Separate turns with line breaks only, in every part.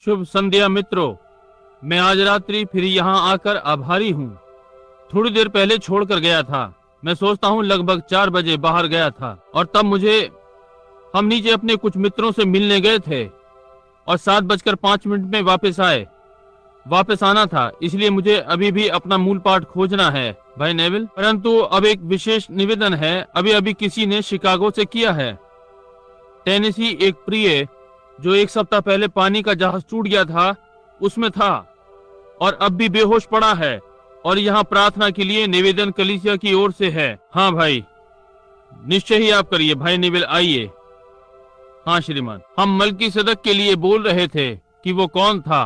शुभ संध्या मित्रों। मैं आज रात्रि फिर यहाँ आकर आभारी हूँ। थोड़ी देर पहले छोड़कर गया था। मैं सोचता हूँ लगभग 4 बजे बाहर गया था और तब हम नीचे अपने कुछ मित्रों से मिलने गए थे और 7:05 में वापस आए। वापस आना था, इसलिए मुझे अभी भी अपना मूल पाठ खोजना है भाई नेविल। परंतु अब एक विशेष निवेदन है। अभी अभी किसी ने शिकागो से किया है। टेनेसी एक प्रिय जो 1 सप्ताह पहले पानी का जहाज टूट गया था उसमें था और अब भी बेहोश पड़ा है और यहाँ प्रार्थना के लिए निवेदन कलीसिया की ओर से है। हाँ भाई, निश्चय ही आप करिए। भाई नेविल आइए। हाँ श्रीमान, हम मल्कीसदक के लिए बोल रहे थे कि वो कौन था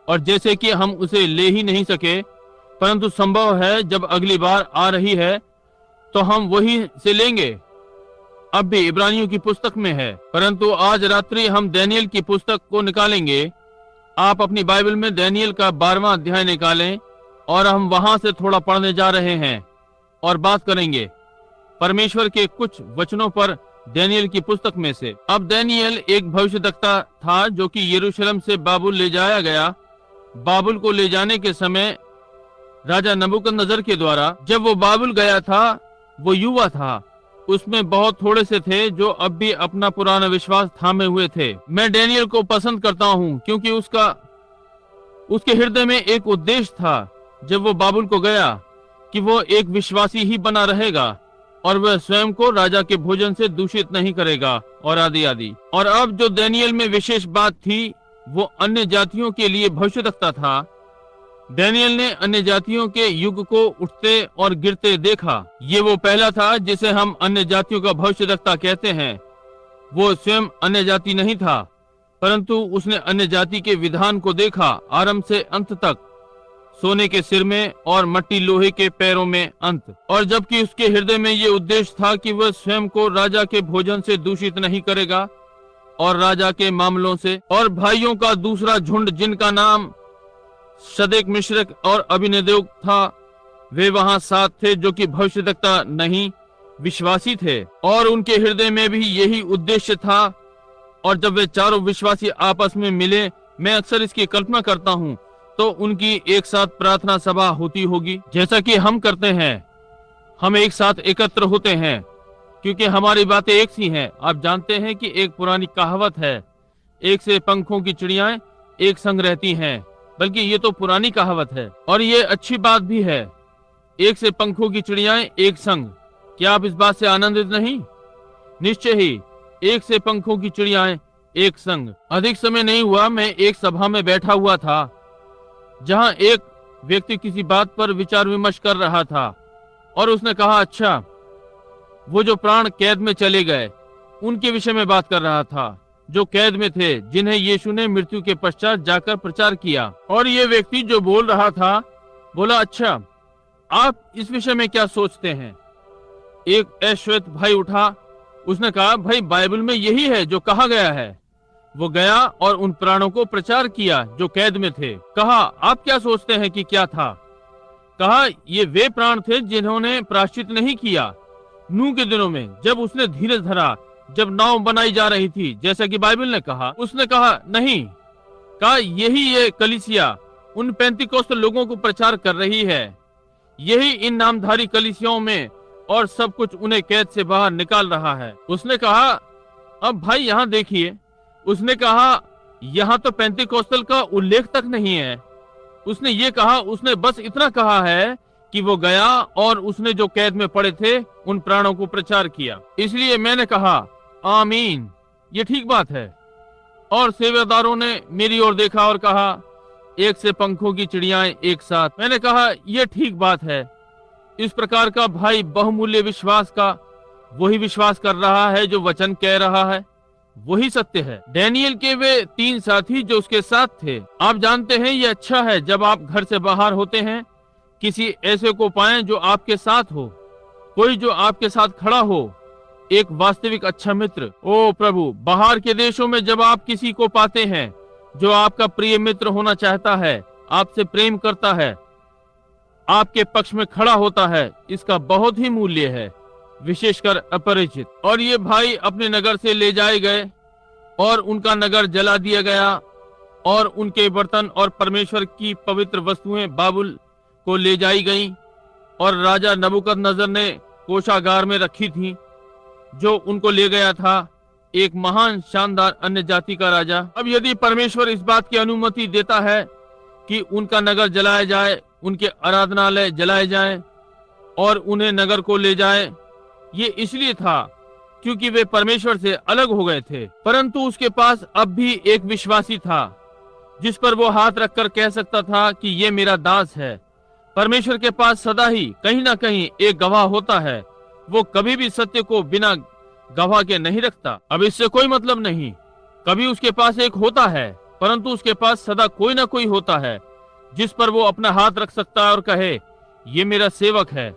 और जैसे कि हम उसे ले ही नहीं सके, परंतु संभव है जब अगली बार आ रही है तो हम वही से लेंगे। अब भी इब्रानियों की पुस्तक में है, परंतु आज रात्रि हम दानियेल की पुस्तक को निकालेंगे। आप अपनी बाइबल में दानियेल का 12वां अध्याय निकालें और हम वहां से थोड़ा पढ़ने जा रहे हैं और बात करेंगे परमेश्वर के कुछ वचनों पर दानियेल की पुस्तक में से। अब दानियेल एक भविष्यद्वक्ता था जो कि यरूशलेम से बाबुल ले जाया गया। बाबुल को ले जाने के समय राजा नबूकदनेस्सर के द्वारा, जब वो बाबुल गया था, वो युवा था। उसमें बहुत थोड़े से थे जो अब भी अपना पुराना विश्वास थामे हुए थे। मैं दानियेल को पसंद करता हूँ क्योंकि उसके हृदय में एक उद्देश्य था जब वो बाबुल को गया कि वो एक विश्वासी ही बना रहेगा और वह स्वयं को राजा के भोजन से दूषित नहीं करेगा और आदि आदि। और अब जो दानियेल में विशेष बात थी वो अन्य जातियों के लिए भविष्यद्वक्ता था। दानियेल ने अन्य जातियों के युग को उठते और गिरते देखा। ये वो पहला था जिसे हम अन्य जातियों का भविष्यद्वक्ता कहते हैं। वो स्वयं अन्य जाति नहीं था, परंतु उसने अन्य जाति के विधान को देखा, आरंभ से अंत तक, सोने के सिर में और मट्टी लोहे के पैरों में अंत। और जबकि उसके हृदय में ये उद्देश्य था कि वह स्वयं को राजा के भोजन से दूषित नहीं करेगा और राजा के मामलों से। और भाइयों का दूसरा झुंड जिनका नाम शद्रक, मिशरक और अबेदनगो था, वे वहां साथ थे जो कि भविष्यद्वक्ता नहीं, विश्वासी थे और उनके हृदय में भी यही उद्देश्य था। और जब वे चारों विश्वासी आपस में मिले, मैं अक्सर इसकी कल्पना करता हूँ, तो उनकी एक साथ प्रार्थना सभा होती होगी जैसा कि हम करते हैं। हम एक साथ एकत्र होते हैं क्योंकि हमारी बातें एक सी हैं। आप जानते हैं कि एक पुरानी कहावत है, एक से पंखों की चिड़ियाएं एक संग रहती हैं। बल्कि ये तो पुरानी कहावत है और ये अच्छी बात भी है। एक से पंखों की चिड़ियाएं एक संग। क्या आप इस बात से आनंदित नहीं? निश्चय ही, एक से पंखों की चिड़ियाएं एक संग। अधिक समय नहीं हुआ, मैं एक सभा में बैठा हुआ था जहां एक व्यक्ति किसी बात पर विचार विमर्श कर रहा था और उसने कहा, अच्छा, वो जो प्राण कैद में चले गए उनके विषय में बात कर रहा था, जो कैद में थे, जिन्हें यीशु ने मृत्यु के पश्चात जाकर प्रचार किया। और ये व्यक्ति जो बोल रहा था बोला, अच्छा, आप इस विषय में क्या सोचते हैं? एक अश्वेत भाई उठा, उसने कहा, भाई बाइबल में यही है जो कहा गया है। वो गया और उन प्राणों को प्रचार किया जो कैद में थे। कहा, आप क्या सोचते हैं कि क्या था? कहा, ये वे प्राण थे जिन्होंने प्रायश्चित नहीं किया नूह के दिनों में, जब उसने धीरज धरा, जब नाव बनाई जा रही थी, जैसा कि बाइबल ने कहा। उसने कहा, नहीं, कहा, यही ये कलीसिया उन 35 लोगों को प्रचार कर रही है। यही इन नामधारी कलीसियाओं में और सब कुछ उन्हें कैद से बाहर निकाल रहा है। उसने कहा, अब भाई यहाँ देखिए। उसने कहा, यहाँ तो 35 का उल्लेख तक नहीं है। उसने ये कहा, उसने बस इतना कहा है कि वो गया और उसने जो कैद में पड़े थे उन प्राणों को प्रचार किया। इसलिए मैंने कहा, आमीन, ये ठीक बात है। और सेवादारों ने मेरी ओर देखा और कहा, एक से पंखों की चिड़ियाएं एक साथ। मैंने कहा, यह ठीक बात है। इस प्रकार का भाई बहुमूल्य विश्वास का वही विश्वास कर रहा है जो वचन कह रहा है, वही सत्य है। दानियेल के वे 3 साथी जो उसके साथ थे, आप जानते हैं ये अच्छा है जब आप घर से बाहर होते हैं, किसी ऐसे को पाएं जो आपके साथ हो, कोई जो आपके साथ खड़ा हो, एक वास्तविक अच्छा मित्र। ओ प्रभु, बाहर के देशों में जब आप किसी को पाते हैं जो आपका प्रिय मित्र होना चाहता है, आपसे प्रेम करता है, आपके पक्ष में खड़ा होता है, इसका बहुत ही मूल्य है, विशेषकर अपरिचित। और ये भाई अपने नगर से ले जाए गए और उनका नगर जला दिया गया और उनके बर्तन और परमेश्वर की पवित्र वस्तुएं बाबुल को ले जाई गईं और राजा नबूकदनेस्सर ने कोषागार में रखी थीं, जो उनको ले गया था एक महान शानदार अन्य जाति का राजा। अब यदि परमेश्वर इस बात की अनुमति देता है कि उनका नगर जलाया जाए, उनके आराधनालय जलाए जाएं और उन्हें नगर को ले जाए, ये इसलिए था क्योंकि वे परमेश्वर से अलग हो गए थे। परंतु उसके पास अब भी एक विश्वासी था जिस पर वो हाथ रखकर कह सकता था कि ये मेरा दास है। परमेश्वर के पास सदा ही कहीं ना कहीं एक गवाह होता है। वो कभी भी सत्य को बिना गवाह के नहीं रखता। अब इससे कोई मतलब नहीं, कभी उसके पास एक होता है, परंतु उसके पास सदा कोई ना कोई होता है जिस पर वो अपना हाथ रख सकता है और कहे ये मेरा सेवक है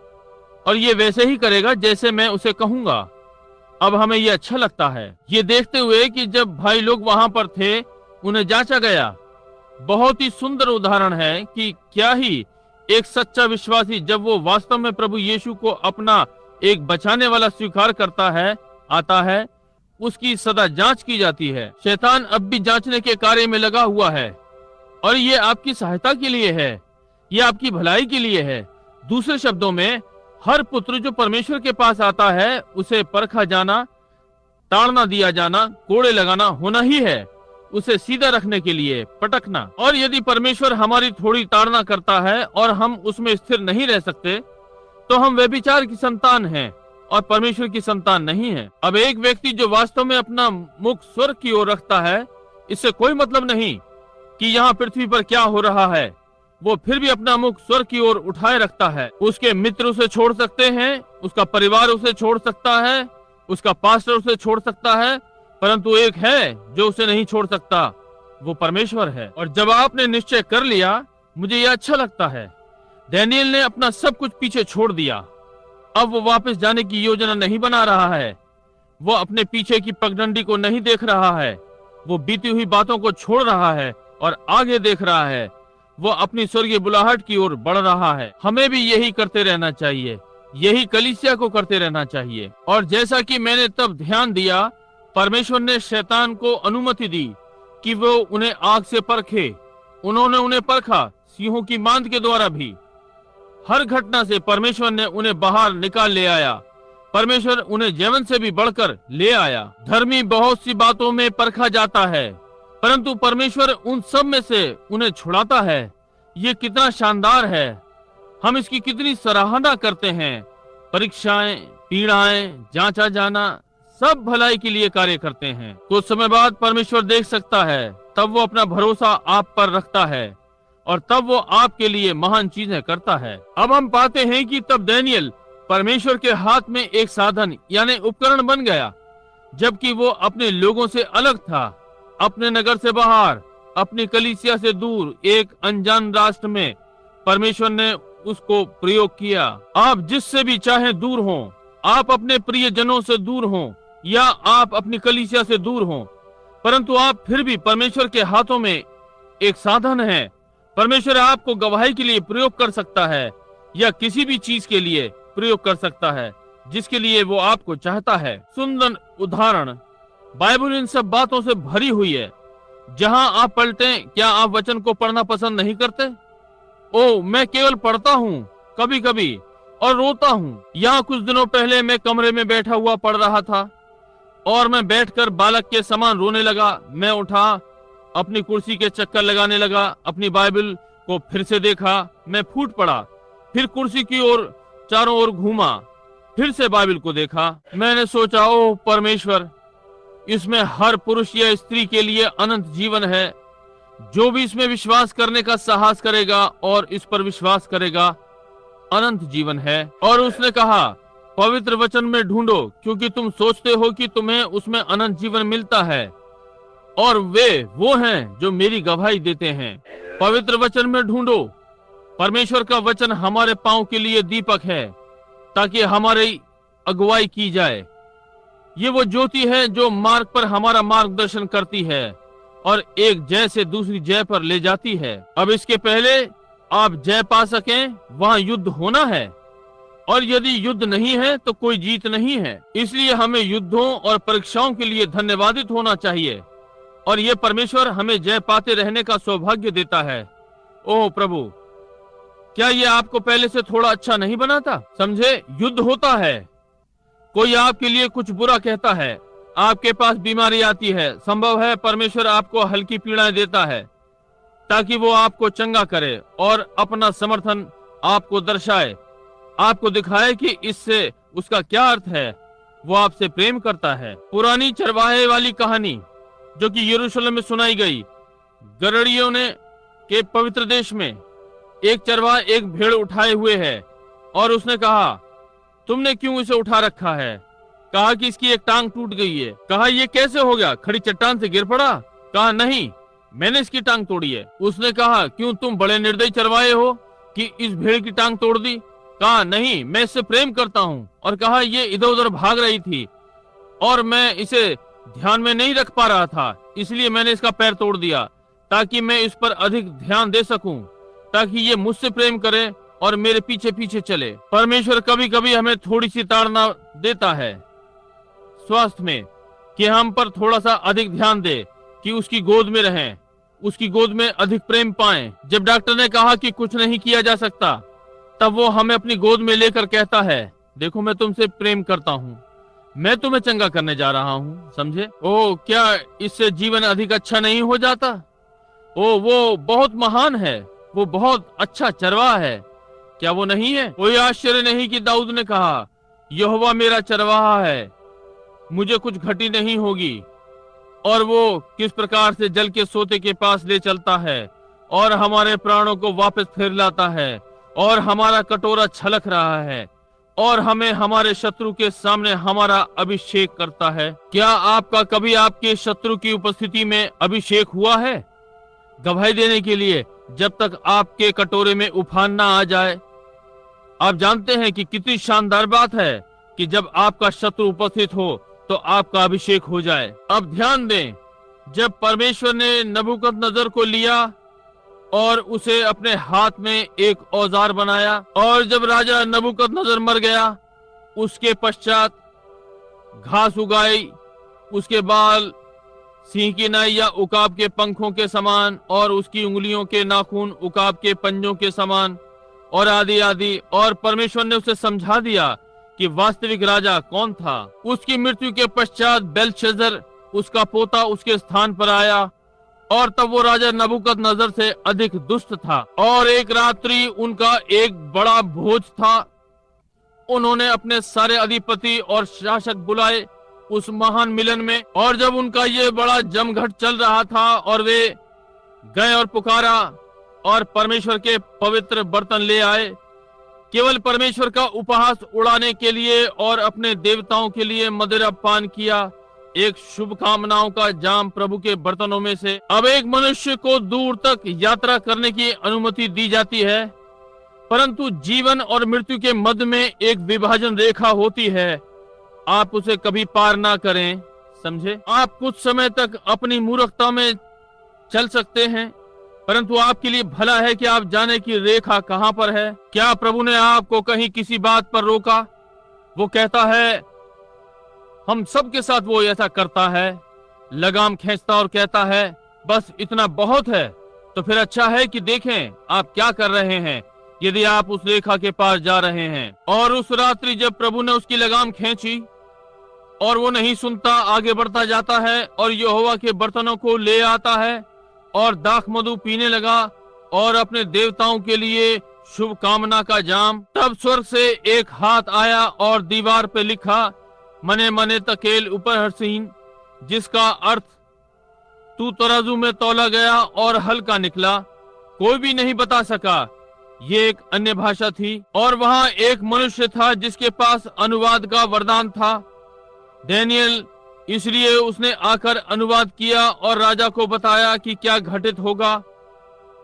और ये वैसे ही करेगा जैसे मैं उसे कहूंगा। अब हमें ये अच्छा लगता है ये देखते हुए कि जब भाई लोग वहां पर थे, उन्हें जांचा गया। बहुत ही सुंदर उदाहरण है कि क्या ही एक सच्चा विश्वासी जब वो वास्तव में प्रभु यीशु को अपना एक बचाने वाला स्वीकार करता है, आता है, उसकी सदा जांच की जाती है। शैतान अब भी जांचने के कार्य में लगा हुआ है और ये आपकी सहायता के लिए है, ये आपकी भलाई के लिए है। दूसरे शब्दों में, हर पुत्र जो परमेश्वर के पास आता है उसे परखा जाना, ताड़ना दिया जाना, कोड़े लगाना होना ही है, उसे सीधा रखने के लिए पटकना। और यदि परमेश्वर हमारी थोड़ी ताड़ना करता है और हम उसमें स्थिर नहीं रह सकते, तो हम व्यभिचार की संतान हैं और परमेश्वर की संतान नहीं है। अब एक व्यक्ति जो वास्तव में अपना मुख स्वर्ग की ओर रखता है, इससे कोई मतलब नहीं कि यहाँ पृथ्वी पर क्या हो रहा है, वो फिर भी अपना मुख स्वर्ग की ओर उठाए रखता है। उसके मित्र उसे छोड़ सकते हैं, उसका परिवार उसे छोड़ सकता है, उसका पास्टर उसे छोड़ सकता है, परंतु एक है जो उसे नहीं छोड़ सकता, वो परमेश्वर है। और जब आपने निश्चय कर लिया, मुझे यह अच्छा लगता है, दानियेल ने अपना सब कुछ पीछे छोड़ दिया। अब वो वापस जाने की योजना नहीं बना रहा है, वो अपने पीछे की पगडंडी को नहीं देख रहा है, वो बीती हुई बातों को छोड़ रहा है और आगे देख रहा है। वो अपनी स्वर्गीय बुलाहट की ओर बढ़ रहा है। हमें भी यही करते रहना चाहिए, यही कलीसिया को करते रहना चाहिए। और जैसा कि मैंने तब ध्यान दिया, परमेश्वर ने शैतान को अनुमति दी कि वो उन्हें आग से परखे। उन्होंने उन्हें परखा, सिंहों की मांद के द्वारा भी। हर घटना से परमेश्वर ने उन्हें बाहर निकाल ले आया। परमेश्वर उन्हें जीवन से भी बढ़कर ले आया। धर्मी बहुत सी बातों में परखा जाता है, परंतु परमेश्वर उन सब में से उन्हें छुड़ाता है। ये कितना शानदार है, हम इसकी कितनी सराहना करते हैं। परीक्षाएं, पीड़ाएं, जांचा जाना, सब भलाई के लिए कार्य करते हैं। कुछ समय बाद परमेश्वर देख सकता है, तब वो अपना भरोसा आप पर रखता है और तब वो आपके लिए महान चीजें करता है। अब हम पाते हैं कि तब दानियेल परमेश्वर के हाथ में एक साधन यानी उपकरण बन गया, जबकि वो अपने लोगों से अलग था, अपने नगर से बाहर, अपनी कलीसिया से दूर, एक अनजान राष्ट्र में परमेश्वर ने उसको प्रयोग किया। आप जिससे भी चाहे दूर हों, आप अपने प्रिय जनों से दूर हों या आप अपनी कलीसिया से दूर हों, परंतु आप फिर भी परमेश्वर के हाथों में एक साधन है। परमेश्वर आपको गवाही के लिए प्रयोग कर सकता है या किसी भी चीज के लिए प्रयोग कर सकता है जिसके लिए वो आपको चाहता है। सुंदर उदाहरण, बाइबल इन सब बातों से भरी हुई है। जहां आप पलटें, क्या आप वचन को पढ़ना पसंद नहीं करते? ओ, मैं केवल पढ़ता हूँ कभी कभी और रोता हूँ। यहाँ कुछ दिनों पहले मैं कमरे में बैठा हुआ पढ़ रहा था और मैं बैठकर बालक के समान रोने लगा। मैं उठा, अपनी कुर्सी के चक्कर लगाने लगा, अपनी बाइबल को फिर से देखा, मैं फूट पड़ा, फिर कुर्सी की ओर चारों ओर घूमा, फिर से बाइबल को देखा। मैंने सोचा, ओह परमेश्वर, इसमें हर पुरुष या स्त्री के लिए अनंत जीवन है। जो भी इसमें विश्वास करने का साहस करेगा और इस पर विश्वास करेगा, अनंत जीवन है। और उसने कहा, पवित्र वचन में ढूंढो, क्योंकि तुम सोचते हो कि तुम्हें उसमें अनंत जीवन मिलता है, और वे वो हैं जो मेरी गवाही देते हैं। पवित्र वचन में ढूंढो। परमेश्वर का वचन हमारे पांव के लिए दीपक है ताकि हमारी अगुवाई की जाए। ये वो ज्योति है जो मार्ग पर हमारा मार्गदर्शन करती है और एक जय से दूसरी जय पर ले जाती है। अब इसके पहले आप जय पा सकें, वहां युद्ध होना है, और यदि युद्ध नहीं है तो कोई जीत नहीं है। इसलिए हमें युद्धों और परीक्षाओं के लिए धन्यवादित होना चाहिए। और ये परमेश्वर हमें जय पाते रहने का सौभाग्य देता है। ओह प्रभु, क्या ये आपको पहले से थोड़ा अच्छा नहीं बनाता? समझे, युद्ध होता है, कोई आपके लिए कुछ बुरा कहता है, आपके पास बीमारी आती है, संभव है परमेश्वर आपको हल्की पीड़ाएं देता है ताकि वो आपको चंगा करे और अपना समर्थन आपको दर्शाए, आपको दिखाए कि इससे उसका क्या अर्थ है। वो आपसे प्रेम करता है। पुरानी चरवाहे वाली कहानी जो कि यरूशलेम में सुनाई गई, गदरियों ने के पवित्र देश में एक चरवाहा एक भेड़ उठाए हुए है और उसने कहा, तुमने क्यों इसे उठा रखा है? कहा कि इसकी एक टांग टूट गई है। कहा, ये कैसे हो गया? खड़ी चट्टान से गिर पड़ा? कहा, नहीं, मैंने इसकी टांग तोड़ी है। उसने कहा, क्यों, तुम बड़े निर्दयी चरवाहे हो कि इस भेड़ की टांग तोड़ दी? कहा, नहीं, मैं इससे प्रेम करता हूँ। और कहा, ये इधर उधर भाग रही थी और मैं इसे ध्यान में नहीं रख पा रहा था, इसलिए मैंने इसका पैर तोड़ दिया ताकि मैं इस पर अधिक ध्यान दे सकूं, ताकि ये मुझसे प्रेम करे और मेरे पीछे पीछे चले। परमेश्वर कभी कभी हमें थोड़ी सी ताड़ना देता है स्वास्थ्य में, कि हम पर थोड़ा सा अधिक ध्यान दे, कि उसकी गोद में रहें, उसकी गोद में अधिक प्रेम पाएं। जब डॉक्टर ने कहा कि कुछ नहीं किया जा सकता, तब वो हमें अपनी गोद में लेकर कहता है, देखो मैं तुमसे प्रेम करता हूँ, मैं तुम्हें चंगा करने जा रहा हूँ। समझे? ओ, क्या इससे जीवन अधिक अच्छा नहीं हो जाता? ओ, वो बहुत महान है, वो बहुत अच्छा चरवाहा है, क्या वो नहीं है? कोई आश्चर्य नहीं कि दाऊद ने कहा, यहोवा मेरा चरवाहा है, मुझे कुछ घटी नहीं होगी। और वो किस प्रकार से जल के सोते के पास ले चलता है और हमारे प्राणों को वापस फेर लाता है, और हमारा कटोरा छलक रहा है, और हमें हमारे शत्रु के सामने हमारा अभिषेक करता है। क्या आपका कभी आपके शत्रु की उपस्थिति में अभिषेक हुआ है गवाही देने के लिए, जब तक आपके कटोरे में उफान ना आ जाए? आप जानते हैं कि कितनी शानदार बात है कि जब आपका शत्रु उपस्थित हो तो आपका अभिषेक हो जाए। अब ध्यान दें, जब परमेश्वर ने नबूकदनेस्सर को लिया और उसे अपने हाथ में एक औजार बनाया, और जब राजा नबूकदनेस्सर मर गया, उसके पश्चात घास उगाई, उसके बाल सिंह की नाई या उकाब के पंखों के समान, और उसकी उंगलियों के नाखून उकाब के पंजों के समान, और आदि आदि। और परमेश्वर ने उसे समझा दिया कि वास्तविक राजा कौन था। उसकी मृत्यु के पश्चात बेलशस्सर उसका पोता उसके स्थान पर आया, और तब वो राजा नबूकदनेस्सर से अधिक दुष्ट था। और एक रात्रि उनका एक बड़ा भोज था। उन्होंने अपने सारे अधिपति और शासक बुलाए उस महान मिलन में, और जब उनका ये बड़ा जमघट चल रहा था और वे गए और पुकारा और परमेश्वर के पवित्र बर्तन ले आए, केवल परमेश्वर का उपहास उड़ाने के लिए, और अपने देवताओं के लिए मदिरा पान किया, एक शुभकामनाओं का जाम प्रभु के बर्तनों में से। अब एक मनुष्य को दूर तक यात्रा करने की अनुमति दी जाती है, परंतु जीवन और मृत्यु के मध्य में एक विभाजन रेखा होती है, आप उसे कभी पार ना करें। समझे? आप कुछ समय तक अपनी मूर्खता में चल सकते हैं, परंतु आपके लिए भला है कि आप जाने की रेखा कहां पर है। क्या प्रभु ने आपको कहीं किसी बात पर रोका? वो कहता है, हम सब के साथ वो ऐसा करता है, लगाम खींचता और कहता है, बस इतना बहुत है। तो फिर अच्छा है कि देखें आप क्या कर रहे हैं, यदि आप उस रेखा के पास जा रहे हैं। और उस रात्रि जब प्रभु ने उसकी लगाम खींची और वो नहीं सुनता, आगे बढ़ता जाता है और यहोवा के बर्तनों को ले आता है और दाख मधु पीने लगा और अपने देवताओं के लिए शुभ कामना का जाम। तब स्वर्ग से एक हाथ आया और दीवार पे लिखा, मने मने तकेल ऊपर हसीन, जिसका अर्थ तू तराजू में तौला गया और हल्का निकला। कोई भी नहीं बता सका, ये एक अन्य भाषा थी। और वहां एक मनुष्य था जिसके पास अनुवाद का वरदान था, डैनियल। इसलिए उसने आकर अनुवाद किया और राजा को बताया कि क्या घटित होगा।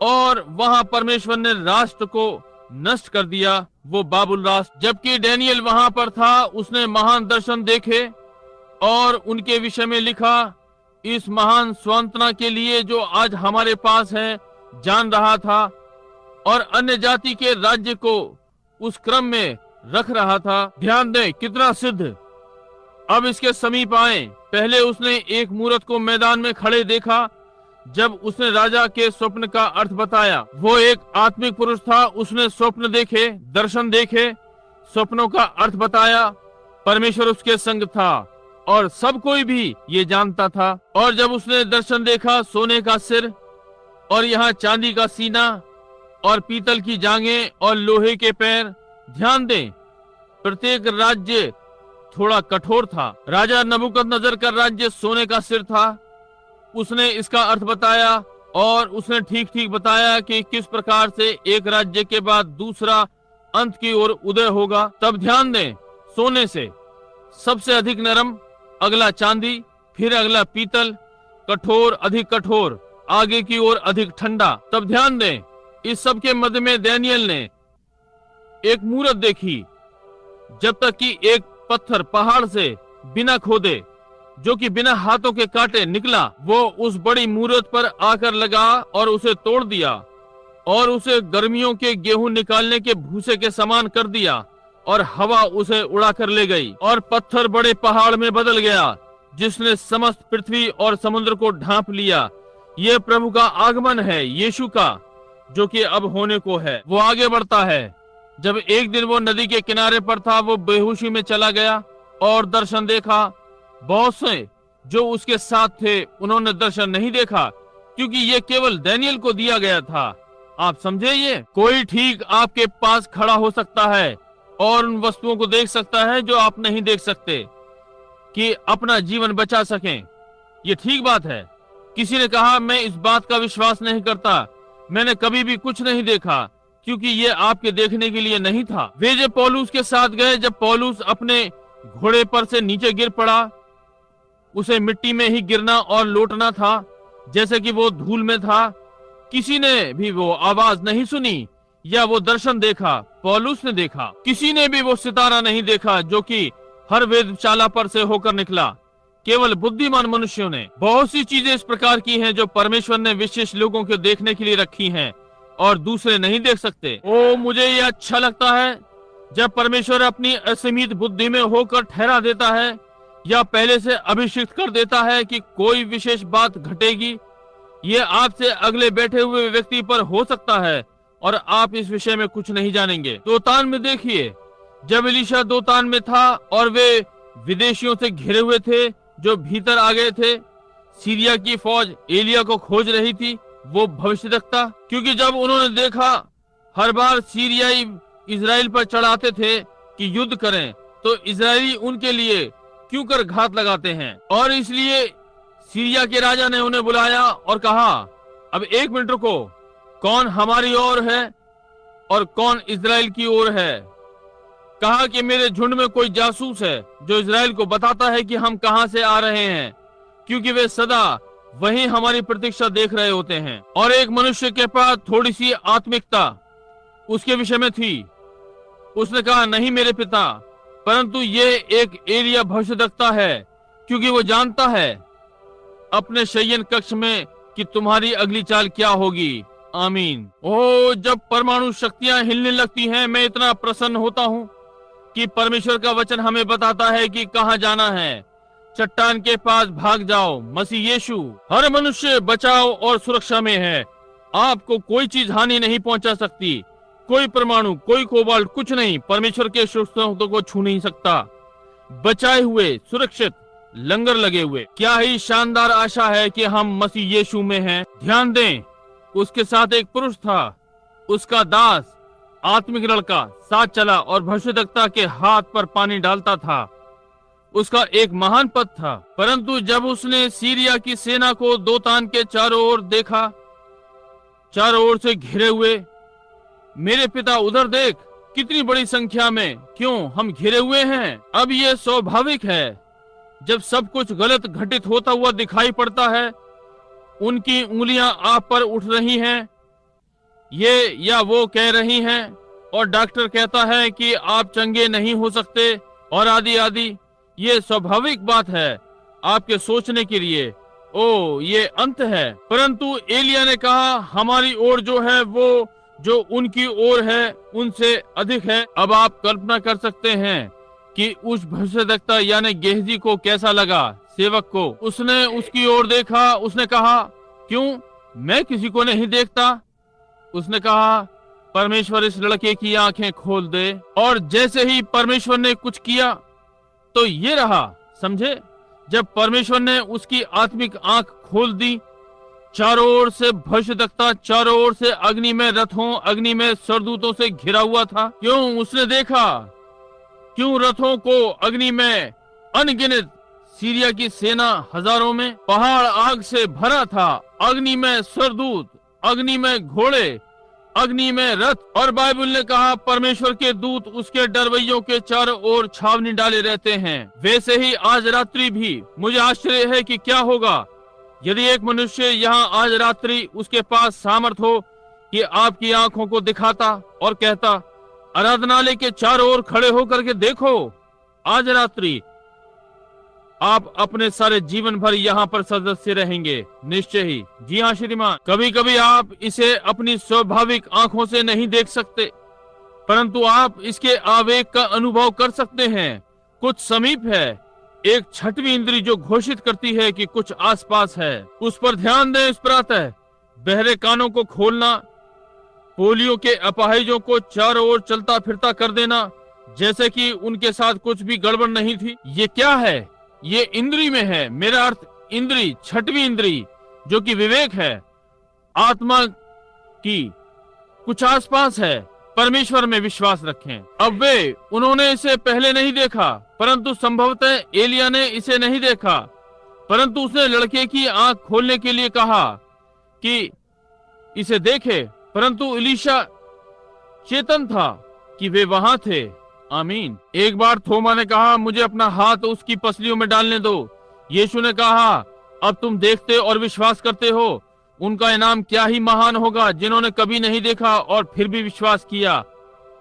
और वहां परमेश्वर ने राष्ट्र को नष्ट कर दिया, वो बाबुल राष्ट्र। जबकि डैनियल वहां पर था, उसने महान दर्शन देखे और उनके विषय में लिखा, इस महान स्वांतना के लिए जो आज हमारे पास है जान रहा था और अन्य जाति के राज्य को उस क्रम में रख रहा था। ध्यान दें कितना सिद्ध अब इसके समीप आए। पहले उसने एक मूरत को मैदान में खड़े देखा। जब उसने राजा के स्वप्न का अर्थ बताया, वो एक आत्मिक पुरुष था। उसने स्वप्न देखे, दर्शन देखे, स्वप्नों का अर्थ बताया। परमेश्वर उसके संग था और सब कोई भी ये जानता था। और जब उसने दर्शन देखा, सोने का सिर और यहाँ चांदी का सीना और पीतल की जांघें और लोहे के पैर। ध्यान दें, प्रत्येक राज्य थोड़ा कठोर था। राजा नबूकदनेस्सर का राज्य सोने का सिर था। उसने इसका अर्थ बताया और उसने ठीक ठीक बताया कि किस प्रकार से एक राज्य के बाद दूसरा अंत की ओर उदय होगा। तब ध्यान दें, सोने से सबसे अधिक नरम, अगला चांदी, फिर अगला पीतल, कठोर, अधिक कठोर, आगे की ओर अधिक ठंडा। तब ध्यान दें, इस सब के मध्य में दानियेल ने एक मूरत देखी, जब तक कि एक पत्थर पहाड़ से बिना खोदे, जो कि बिना हाथों के काटे निकला, वो उस बड़ी मूरत पर आकर लगा और उसे तोड़ दिया और उसे गर्मियों के गेहूं निकालने के भूसे के समान कर दिया और हवा उसे उड़ा कर ले गई और पत्थर बड़े पहाड़ में बदल गया, जिसने समस्त पृथ्वी और समुद्र को ढांप लिया। ये प्रभु का आगमन है, यीशु का, जो कि अब होने को है। वो आगे बढ़ता है। जब एक दिन वो नदी के किनारे पर था, वो बेहोशी में चला गया और दर्शन देखा। बहुत से जो उसके साथ थे उन्होंने दर्शन नहीं देखा, क्योंकि ये केवल दानियेल को दिया गया था। आप समझे? ये कोई ठीक आपके पास खड़ा हो सकता है और उन वस्तुओं को देख सकता है जो आप नहीं देख सकते, कि अपना जीवन बचा सकें। ये ठीक बात है। किसी ने कहा, मैं इस बात का विश्वास नहीं करता, मैंने कभी भी कुछ नहीं देखा, क्योंकि ये आपके देखने के लिए नहीं था। वे जब पौलुस के साथ गए, जब पौलुस अपने घोड़े पर से नीचे गिर पड़ा, उसे मिट्टी में ही गिरना और लौटना था, जैसे कि वो धूल में था। किसी ने भी वो आवाज नहीं सुनी या वो दर्शन देखा। पौलुस ने देखा। किसी ने भी वो सितारा नहीं देखा जो कि हर वेधशाला पर से होकर निकला। केवल बुद्धिमान मनुष्यों ने। बहुत सी चीजें इस प्रकार की हैं जो परमेश्वर ने विशेष लोगों को देखने के लिए रखी हैं और दूसरे नहीं देख सकते। मुझे ये अच्छा लगता है जब परमेश्वर अपनी असीमित बुद्धि में होकर ठहरा देता है या पहले से अभिषिक्त कर देता है कि कोई विशेष बात घटेगी। ये आपसे अगले बैठे हुए व्यक्ति पर हो सकता है और आप इस विषय में कुछ नहीं जानेंगे। दोतान में देखिए, जब एलीशा दोतान में था और वे विदेशियों से घिरे हुए थे जो भीतर आ गए थे, सीरिया की फौज एलिया को खोज रही थी। वो भविष्यद्वक्ता, क्योंकि जब उन्होंने देखा हर बार सीरियाई इजराइल पर चढ़ाते थे कि युद्ध करें, तो इजरायली उनके लिए क्यों कर घात लगाते हैं, और इसलिए सीरिया के राजा ने उन्हें बुलाया और कहा, अब एक मिनट रुको, कौन हमारी ओर है और कौन इजराइल की ओर है? कहा कि मेरे झुंड में कोई जासूस है जो इजराइल को बताता है कि हम कहां से आ रहे हैं, क्योंकि वे सदा वहीं हमारी प्रतीक्षा देख रहे होते हैं। और एक मनुष्य के पास थोड़ी सी आत्मिकता उसके विषय में थी। उसने कहा, नहीं मेरे पिता, परंतु ये एक एलिया भविष्यद्वक्ता है, क्योंकि वो जानता है अपने शयन कक्ष में कि तुम्हारी अगली चाल क्या होगी। आमीन। जब परमाणु शक्तियां हिलने लगती हैं, मैं इतना प्रसन्न होता हूँ कि परमेश्वर का वचन हमें बताता है कि कहाँ जाना है। चट्टान के पास भाग जाओ, मसीह यीशु हर मनुष्य बचाव और सुरक्षा में है। आपको कोई चीज हानि नहीं पहुंचा सकती। कोई परमाणु, कोई कोबाल्ट, कुछ नहीं परमेश्वर के सुरक्षित को छू नहीं सकता। बचाए हुए, सुरक्षित, लंगर लगे हुए। क्या ही शानदार आशा है कि हम मसीह यीशु में हैं। ध्यान दें, उसके साथ एक पुरुष था, उसका दास, आत्मिक लड़का साथ चला और भविष्यद्वक्ता के हाथ पर पानी डालता था। उसका एक महान पद था। परंतु जब उसने सीरिया की सेना को दोतान के चारों ओर देखा, चारों ओर से घिरे हुए, मेरे पिता उधर देख, कितनी बड़ी संख्या में, क्यों हम घिरे हुए हैं। अब ये स्वाभाविक है, जब सब कुछ गलत घटित होता हुआ दिखाई पड़ता है, उनकी उंगलियां आप पर उठ रही हैं, ये या वो कह रही हैं, और डॉक्टर कहता है कि आप चंगे नहीं हो सकते, और आदि आदि। ये स्वाभाविक बात है आपके सोचने के लिए, ये अंत है। परंतु एलिया ने कहा, हमारी ओर जो है वो जो उनकी ओर है उनसे अधिक है। अब आप कल्पना कर सकते हैं कि उस भविष्यद्वक्ता यानी गेहजी को कैसा लगा। सेवक को उसने उसकी ओर देखा, उसने कहा, क्यों, मैं किसी को नहीं देखता। उसने कहा, परमेश्वर इस लड़के की आंखें खोल दे। और जैसे ही परमेश्वर ने कुछ किया तो ये रहा, समझे, जब परमेश्वर ने उसकी आत्मिक आंख खोल दी, चारों ओर से भविष्यद्वक्ता चारों ओर से अग्नि में रथों, अग्नि में सरदूतों से घिरा हुआ था। क्यों, उसने देखा, क्यों रथों को अग्नि में अनगिनत, सीरिया की सेना हजारों में, पहाड़ आग से भरा था, अग्नि में सरदूत, अग्नि में घोड़े, अग्नि में रथ। और बाइबल ने कहा परमेश्वर के दूत उसके डरवैयों के चारों ओर छावनी डाले रहते हैं। वैसे ही आज रात्रि भी मुझे आश्चर्य है कि क्या होगा यदि एक मनुष्य यहाँ आज रात्रि उसके पास सामर्थ हो कि आपकी आंखों को दिखाता और कहता, आराधनालय के चारों ओर खड़े होकर के देखो, आज रात्रि आप अपने सारे जीवन भर यहाँ पर सदस्य रहेंगे, निश्चय ही। जी हाँ श्रीमान, कभी कभी आप इसे अपनी स्वाभाविक आंखों से नहीं देख सकते, परंतु आप इसके आवेग का अनुभव कर सकते हैं। कुछ समीप है, एक छठवीं इंद्री जो घोषित करती है कि कुछ आसपास है। उस पर ध्यान दें इस प्रातः। बहरे कानों को खोलना, पोलियो के अपाहिजों को चारों ओर चलता फिरता कर देना जैसे कि उनके साथ कुछ भी गड़बड़ नहीं थी। ये क्या है? ये इंद्री में है। मेरा अर्थ इंद्री, छठवीं इंद्री जो कि विवेक है, आत्मा की कुछ आसपास है। परमेश्वर में विश्वास रखें। अब उन्होंने इसे पहले नहीं देखा, परंतु संभवतः एलिया ने इसे नहीं देखा, परंतु उसने लड़के की आंख खोलने के लिए कहा कि इसे देखे, परंतु एलीशा चेतन था कि वे वहां थे। आमीन। एक बार थोमा ने कहा, मुझे अपना हाथ उसकी पसलियों में डालने दो। यीशु ने कहा, अब तुम देखते और विश्वास करते हो, उनका इनाम क्या ही महान होगा जिन्होंने कभी नहीं देखा और फिर भी विश्वास किया।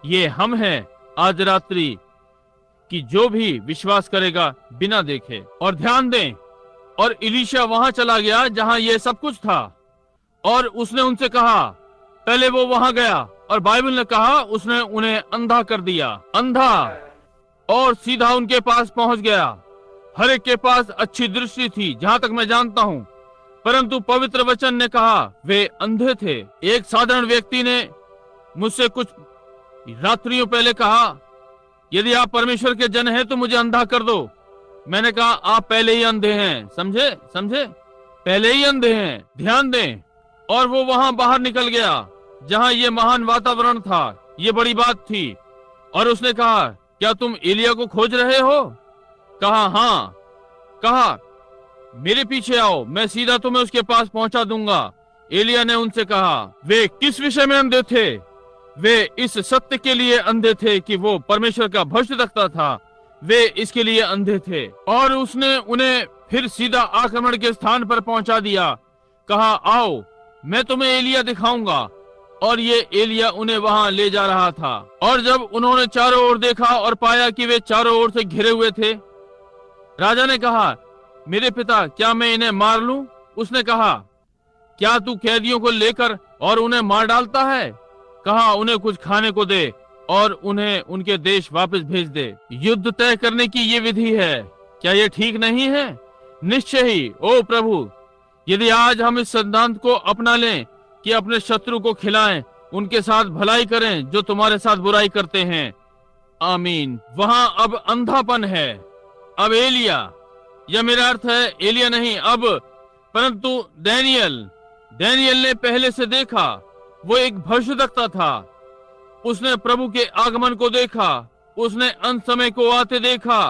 ये हम हैं आज रात्रि कि जो भी विश्वास करेगा बिना देखे। और ध्यान दें, और एलीशा वहां चला गया जहां ये सब कुछ था, और उसने उनसे कहा, पहले वो वहां गया और बाइबल ने कहा उसने उन्हें अंधा कर दिया, अंधा, और सीधा उनके पास पहुंच गया। हर एक के पास अच्छी दृष्टि थी जहां तक मैं जानता हूं, परंतु पवित्र वचन ने कहा वे अंधे थे। एक साधारण व्यक्ति ने मुझसे कुछ रात्रियों पहले कहा, यदि आप परमेश्वर के जन हैं तो मुझे अंधा कर दो। मैंने कहा, आप पहले ही अंधे हैं। समझे, पहले ही अंधे हैं। ध्यान दें। और वो वहां बाहर निकल गया जहां ये महान वातावरण था, ये बड़ी बात थी। और उसने कहा, क्या तुम एलिया को खोज रहे हो? कहा, हाँ। कहा, मेरे पीछे आओ, मैं सीधा तुम्हें उसके पास पहुंचा दूंगा। एलिया ने उनसे कहा, वे किस विषय में अंधे थे? वे इस सत्य के लिए अंधे थे कि वो परमेश्वर का भविष्यद्वक्ता था। वे इसके लिए अंधे थे। और उसने उन्हें फिर सीधा आक्रमण के स्थान पर पहुंचा दिया। कहा, आओ, मैं तुम्हें एलिया दिखाऊंगा। और ये एलिया उन्हें वहां ले जा रहा था। और जब उन्होंने चारों ओर देखा और पाया कि वे चारों ओर से घिरे हुए थे, राजा ने कहा, मेरे पिता, क्या मैं इन्हें मार लूं? उसने कहा, क्या तू कैदियों को लेकर और उन्हें मार डालता है? कहा, उन्हें कुछ खाने को दे और उन्हें उनके देश वापस भेज दे। युद्ध तय करने की ये विधि है। क्या ये ठीक नहीं है? निश्चय ही। ओ प्रभु, यदि आज हम इस सिद्धांत को अपना लें कि अपने शत्रु को खिलाएं, उनके साथ भलाई करें जो तुम्हारे साथ बुराई करते हैं। आमीन। वहां अब अंधापन है। अब एलिया, यह मेरा अर्थ है एलिया नहीं अब, परंतु डैनियल ने पहले से देखा। वो एक भविष्यद्वक्ता था। उसने प्रभु के आगमन को देखा, उसने अंत समय को आते देखा,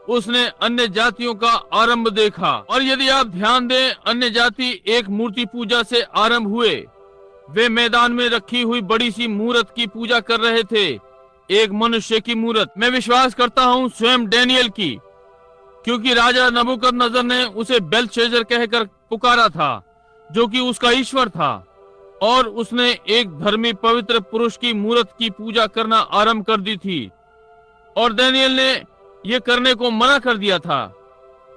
उसने अन्य जातियों का आरंभ देखा। और यदि आप ध्यान दें, अन्य जाति एक मूर्ति पूजा से आरंभ हुए। वे मैदान में रखी हुई बड़ी सी मूर्त की पूजा कर रहे थे, एक मनुष्य की मूर्त। मैं विश्वास करता हूँ स्वयं डैनियल की, क्योंकि राजा नबूकदनेस्सर ने उसे बेल्शेजर कहकर पुकारा था, जो कि उसका ईश्वर था। और उसने एक धर्मी पवित्र पुरुष की मूर्त की पूजा करना आरंभ कर दी थी, और डैनियल ने यह करने को मना कर दिया था।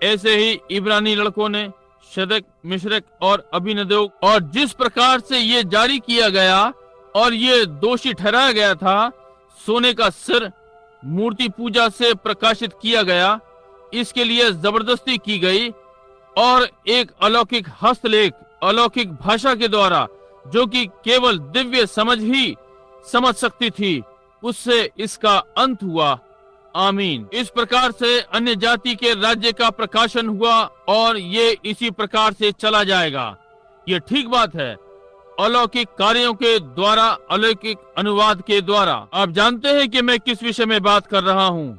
ऐसे ही इब्रानी लड़कों ने शद्रक, मिशरक और अबीनदाब, और जिस प्रकार से ये जारी किया गया और ये दोषी ठहराया गया था, सोने का सिर मूर्ति पूजा से प्रकाशित किया गया, इसके लिए जबरदस्ती की गई और एक अलौकिक हस्तलेख, अलौकिक भाषा के द्वारा, जो कि केवल दिव्य समझ ही समझ सकती थी, उससे इसका अंत हुआ। आमीन। इस प्रकार से अन्य जाति के राज्य का प्रकाशन हुआ और ये इसी प्रकार से चला जाएगा। ये ठीक बात है, अलौकिक कार्यों के द्वारा, अलौकिक अनुवाद के द्वारा। आप जानते हैं कि मैं किस विषय में बात कर रहा हूँ।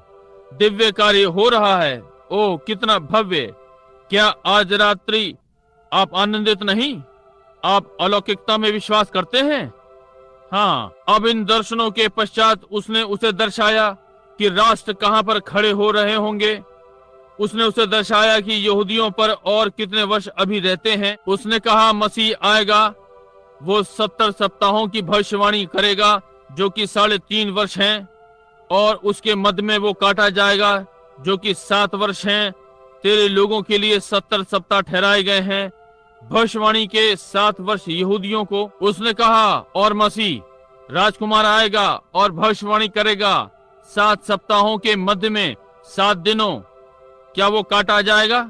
दिव्य कार्य हो रहा है। ओह कितना भव्य! क्या आज रात्रि आप आनंदित नहीं? आप अलौकिकता में विश्वास करते हैं? हाँ। अब इन दर्शनों के पश्चात उसने उसे दर्शाया कि राष्ट्र कहां पर खड़े हो रहे होंगे। उसने उसे दर्शाया कि यहूदियों पर और कितने वर्ष अभी रहते हैं। उसने कहा मसीह आएगा, वो 70 सप्ताहों की भविष्यवाणी करेगा, जो कि 3.5 वर्ष हैं, और उसके मध्य में वो काटा जाएगा, जो कि 7 वर्ष हैं। तेरे लोगों के लिए 70 सप्ताह ठहराए गए हैं, भविष्यवाणी के 7 वर्ष यहूदियों को। उसने कहा और मसीह राजकुमार आएगा और भविष्यवाणी करेगा, 7 सप्ताहों के मध्य में 7 दिनों क्या वो काटा जाएगा?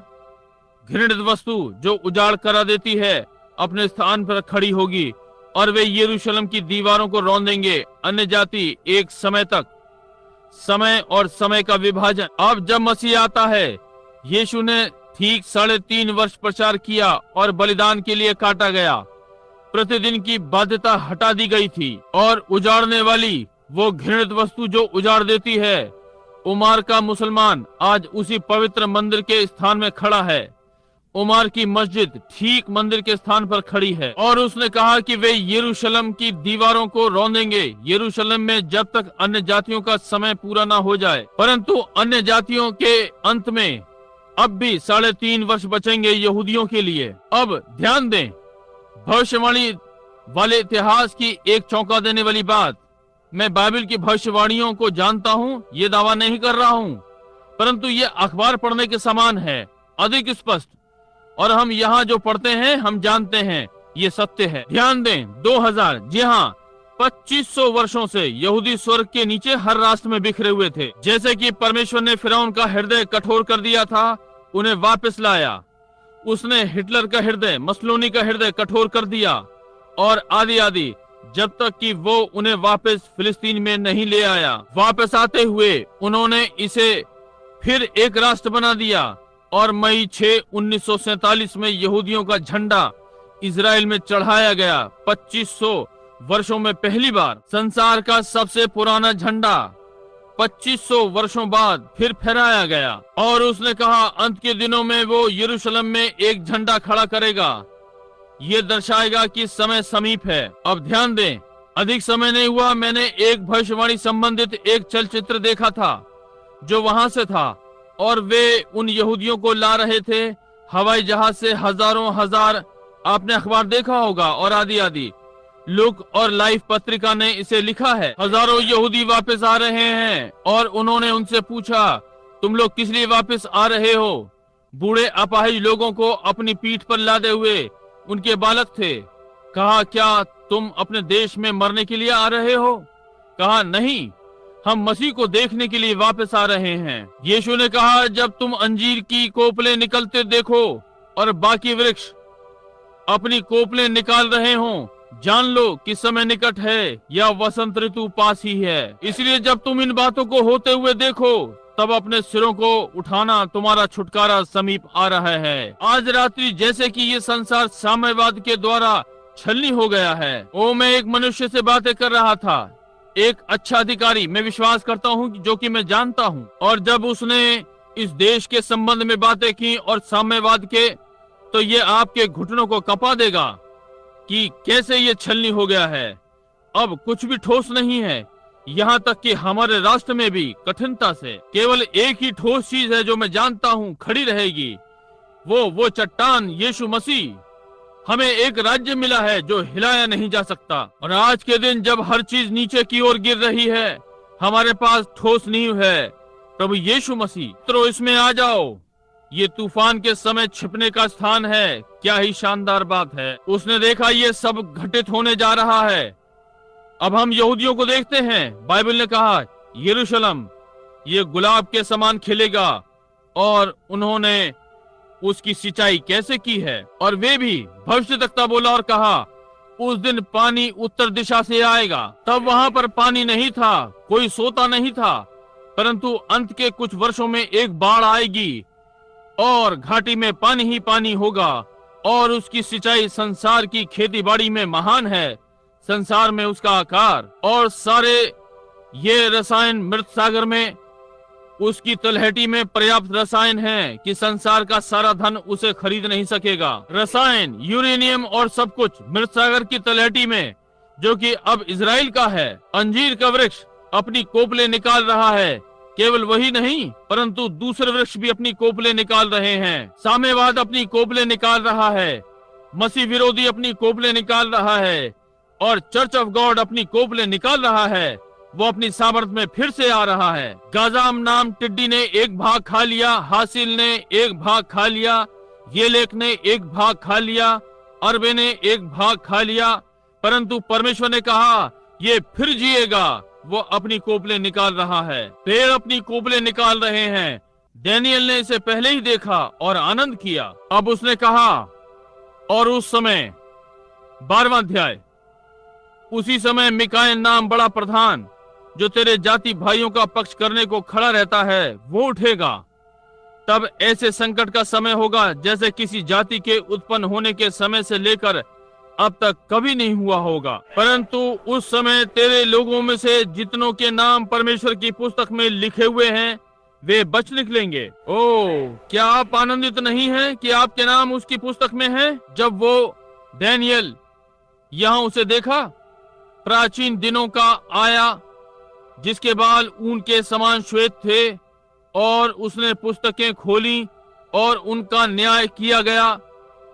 घृणित वस्तु जो उजाड़ करा देती है अपने स्थान पर खड़ी होगी और वे यरूशलेम की दीवारों को रौंदेंगे। अन्य जाति एक समय तक, समय और समय का विभाजन। अब जब मसीह आता है, यीशु ने ठीक 3.5 वर्ष प्रचार किया और बलिदान के लिए काटा गया। प्रतिदिन की बाध्यता हटा दी गई थी और उजाड़ने वाली वो घृणित वस्तु जो उजाड़ देती है, उमार का मुसलमान आज उसी पवित्र मंदिर के स्थान में खड़ा है। उमार की मस्जिद ठीक मंदिर के स्थान पर खड़ी है और उसने कहा कि वे यरूशलेम की दीवारों को रौंदेंगे, यरूशलेम में जब तक अन्य जातियों का समय पूरा ना हो जाए। परंतु अन्य जातियों के अंत में अब भी 3.5 वर्ष बचेंगे यहूदियों के लिए। अब ध्यान दें, भविष्यवाणी वाले इतिहास की एक चौंका देने वाली बात। मैं बाइबल की भविष्यवाणियों को जानता हूँ, ये दावा नहीं कर रहा हूँ, परंतु ये अखबार पढ़ने के समान है, अधिक स्पष्ट। और हम यहाँ जो पढ़ते हैं हम जानते हैं ये सत्य है। ध्यान दें, 2000, जी हाँ, 2500 वर्षों से यहूदी स्वर्ग के नीचे हर राष्ट्र में बिखरे हुए थे। जैसे कि परमेश्वर ने फिरौन का हृदय कठोर कर दिया था, उन्हें वापस लाया। उसने हिटलर का हृदय, मसलोनी का हृदय कठोर कर दिया और आदि आदि, जब तक कि वो उन्हें वापस फिलिस्तीन में नहीं ले आया। वापस आते हुए उन्होंने इसे फिर एक राष्ट्र बना दिया और मई 6, 1947 में यहूदियों का झंडा इजराइल में चढ़ाया गया। 2500 वर्षों में पहली बार संसार का सबसे पुराना झंडा 2500 वर्षों बाद फिर फहराया गया। और उसने कहा अंत के दिनों में वो यरूशलेम में एक झंडा खड़ा करेगा। ये दर्शाएगा कि समय समीप है। अब ध्यान दें, अधिक समय नहीं हुआ, मैंने एक भविष्यवाणी संबंधित एक चलचित्र देखा था जो वहां से था और वे उन यहूदियों को ला रहे थे हवाई जहाज से, हजारों हजार। आपने अखबार देखा होगा और आदि आदि। लुक और लाइफ पत्रिका ने इसे लिखा है। हजारों यहूदी वापस आ रहे हैं और उन्होंने उनसे पूछा, तुम लोग किस लिए वापस आ रहे हो? बूढ़े अपाहिज लोगों को अपनी पीठ पर लादे हुए उनके बालक थे। कहा, क्या तुम अपने देश में मरने के लिए आ रहे हो? कहा, नहीं, हम मसीह को देखने के लिए वापस आ रहे हैं। यीशु ने कहा, जब तुम अंजीर की कोपले निकलते देखो और बाकी वृक्ष अपनी कोपले निकाल रहे हो, जान लो कि समय निकट है या वसंत ऋतु पास ही है। इसलिए जब तुम इन बातों को होते हुए देखो, तब अपने सिरों को उठाना, तुम्हारा छुटकारा समीप आ रहा है। आज रात्रि जैसे कि ये संसार साम्यवाद के द्वारा छलनी हो गया है। ओ, मैं एक मनुष्य से बातें कर रहा था, एक अच्छा अधिकारी, मैं विश्वास करता हूँ जो कि मैं जानता हूँ। और जब उसने इस देश के संबंध में बातें की और साम्यवाद के, तो ये आपके घुटनों को कपा देगा कि कैसे ये छलनी हो गया है। अब कुछ भी ठोस नहीं है, यहाँ तक कि हमारे राष्ट्र में भी कठिनता से केवल एक ही ठोस चीज है जो मैं जानता हूँ खड़ी रहेगी, वो चट्टान यीशु मसीह। हमें एक राज्य मिला है जो हिलाया नहीं जा सकता। और आज के दिन जब हर चीज नीचे की ओर गिर रही है, हमारे पास ठोस नींव है, प्रभु यीशु मसीह। तो इसमें आ जाओ, ये तूफान के समय छिपने का स्थान है। क्या ही शानदार बात है। उसने देखा ये सब घटित होने जा रहा है। अब हम यहूदियों को देखते हैं। बाइबल ने कहा यरूशलेम ये गुलाब के समान खिलेगा। और उन्होंने उसकी सिंचाई कैसे की है। और वे भी भविष्यद्वक्ता बोला और कहा, उस दिन पानी उत्तर दिशा से आएगा। तब वहां पर पानी नहीं था, कोई सोता नहीं था, परंतु अंत के कुछ वर्षों में एक बाढ़ आएगी और घाटी में पानी ही पानी होगा। और उसकी सिंचाई संसार की खेती बाड़ी में महान है, संसार में उसका आकार। और सारे ये रसायन मृत सागर में, उसकी तलहटी में पर्याप्त रसायन है कि संसार का सारा धन उसे खरीद नहीं सकेगा। रसायन, यूरेनियम और सब कुछ मृत सागर की तलहटी में, जो कि अब इजराइल का है। अंजीर का वृक्ष अपनी कोपले निकाल रहा है। केवल वही नहीं, परंतु दूसरे वृक्ष भी अपनी कोपले निकाल रहे हैं। साम्यवाद अपनी कोपले निकाल रहा है, मसीह विरोधी अपनी कोपले निकाल रहा है, और चर्च ऑफ गॉड अपनी कोपले निकाल रहा है। वो अपनी सामर्थ में फिर से आ रहा है। गाजाम नाम टिड्डी ने एक भाग खा लिया, हासिल ने एक भाग खा लिया, येलेक ने एक भाग खा लिया, अरबे ने एक भाग खा लिया, परंतु परमेश्वर ने कहा ये फिर जिएगा। वो अपनी कोपले निकाल रहा है, पेड़ अपनी कोपले निकाल रहे हैं। डैनियल ने इसे पहले ही देखा और आनंद किया। अब उसने कहा, और उस समय 12वां अध्याय, उसी समय मिकाएल नाम बड़ा प्रधान, जो तेरे जाति भाइयों का पक्ष करने को खड़ा रहता है, वो उठेगा। तब ऐसे संकट का समय होगा जैसे किसी जाति के उत्पन्न होने के समय से लेकर अब तक कभी नहीं हुआ होगा। परंतु उस समय तेरे लोगों में से जितनों के नाम परमेश्वर की पुस्तक में लिखे हुए हैं, वे बच निकलेंगे। ओ, क्या आप आनंदित नहीं हैं कि आपके नाम उसकी पुस्तक में हैं? जब वो डैनियल यहाँ उसे देखा, प्राचीन दिनों का आया, जिसके बाल ऊन के समान श्वेत थे, और उसने पुस्तकें खोली और उनका न्याय किया गया।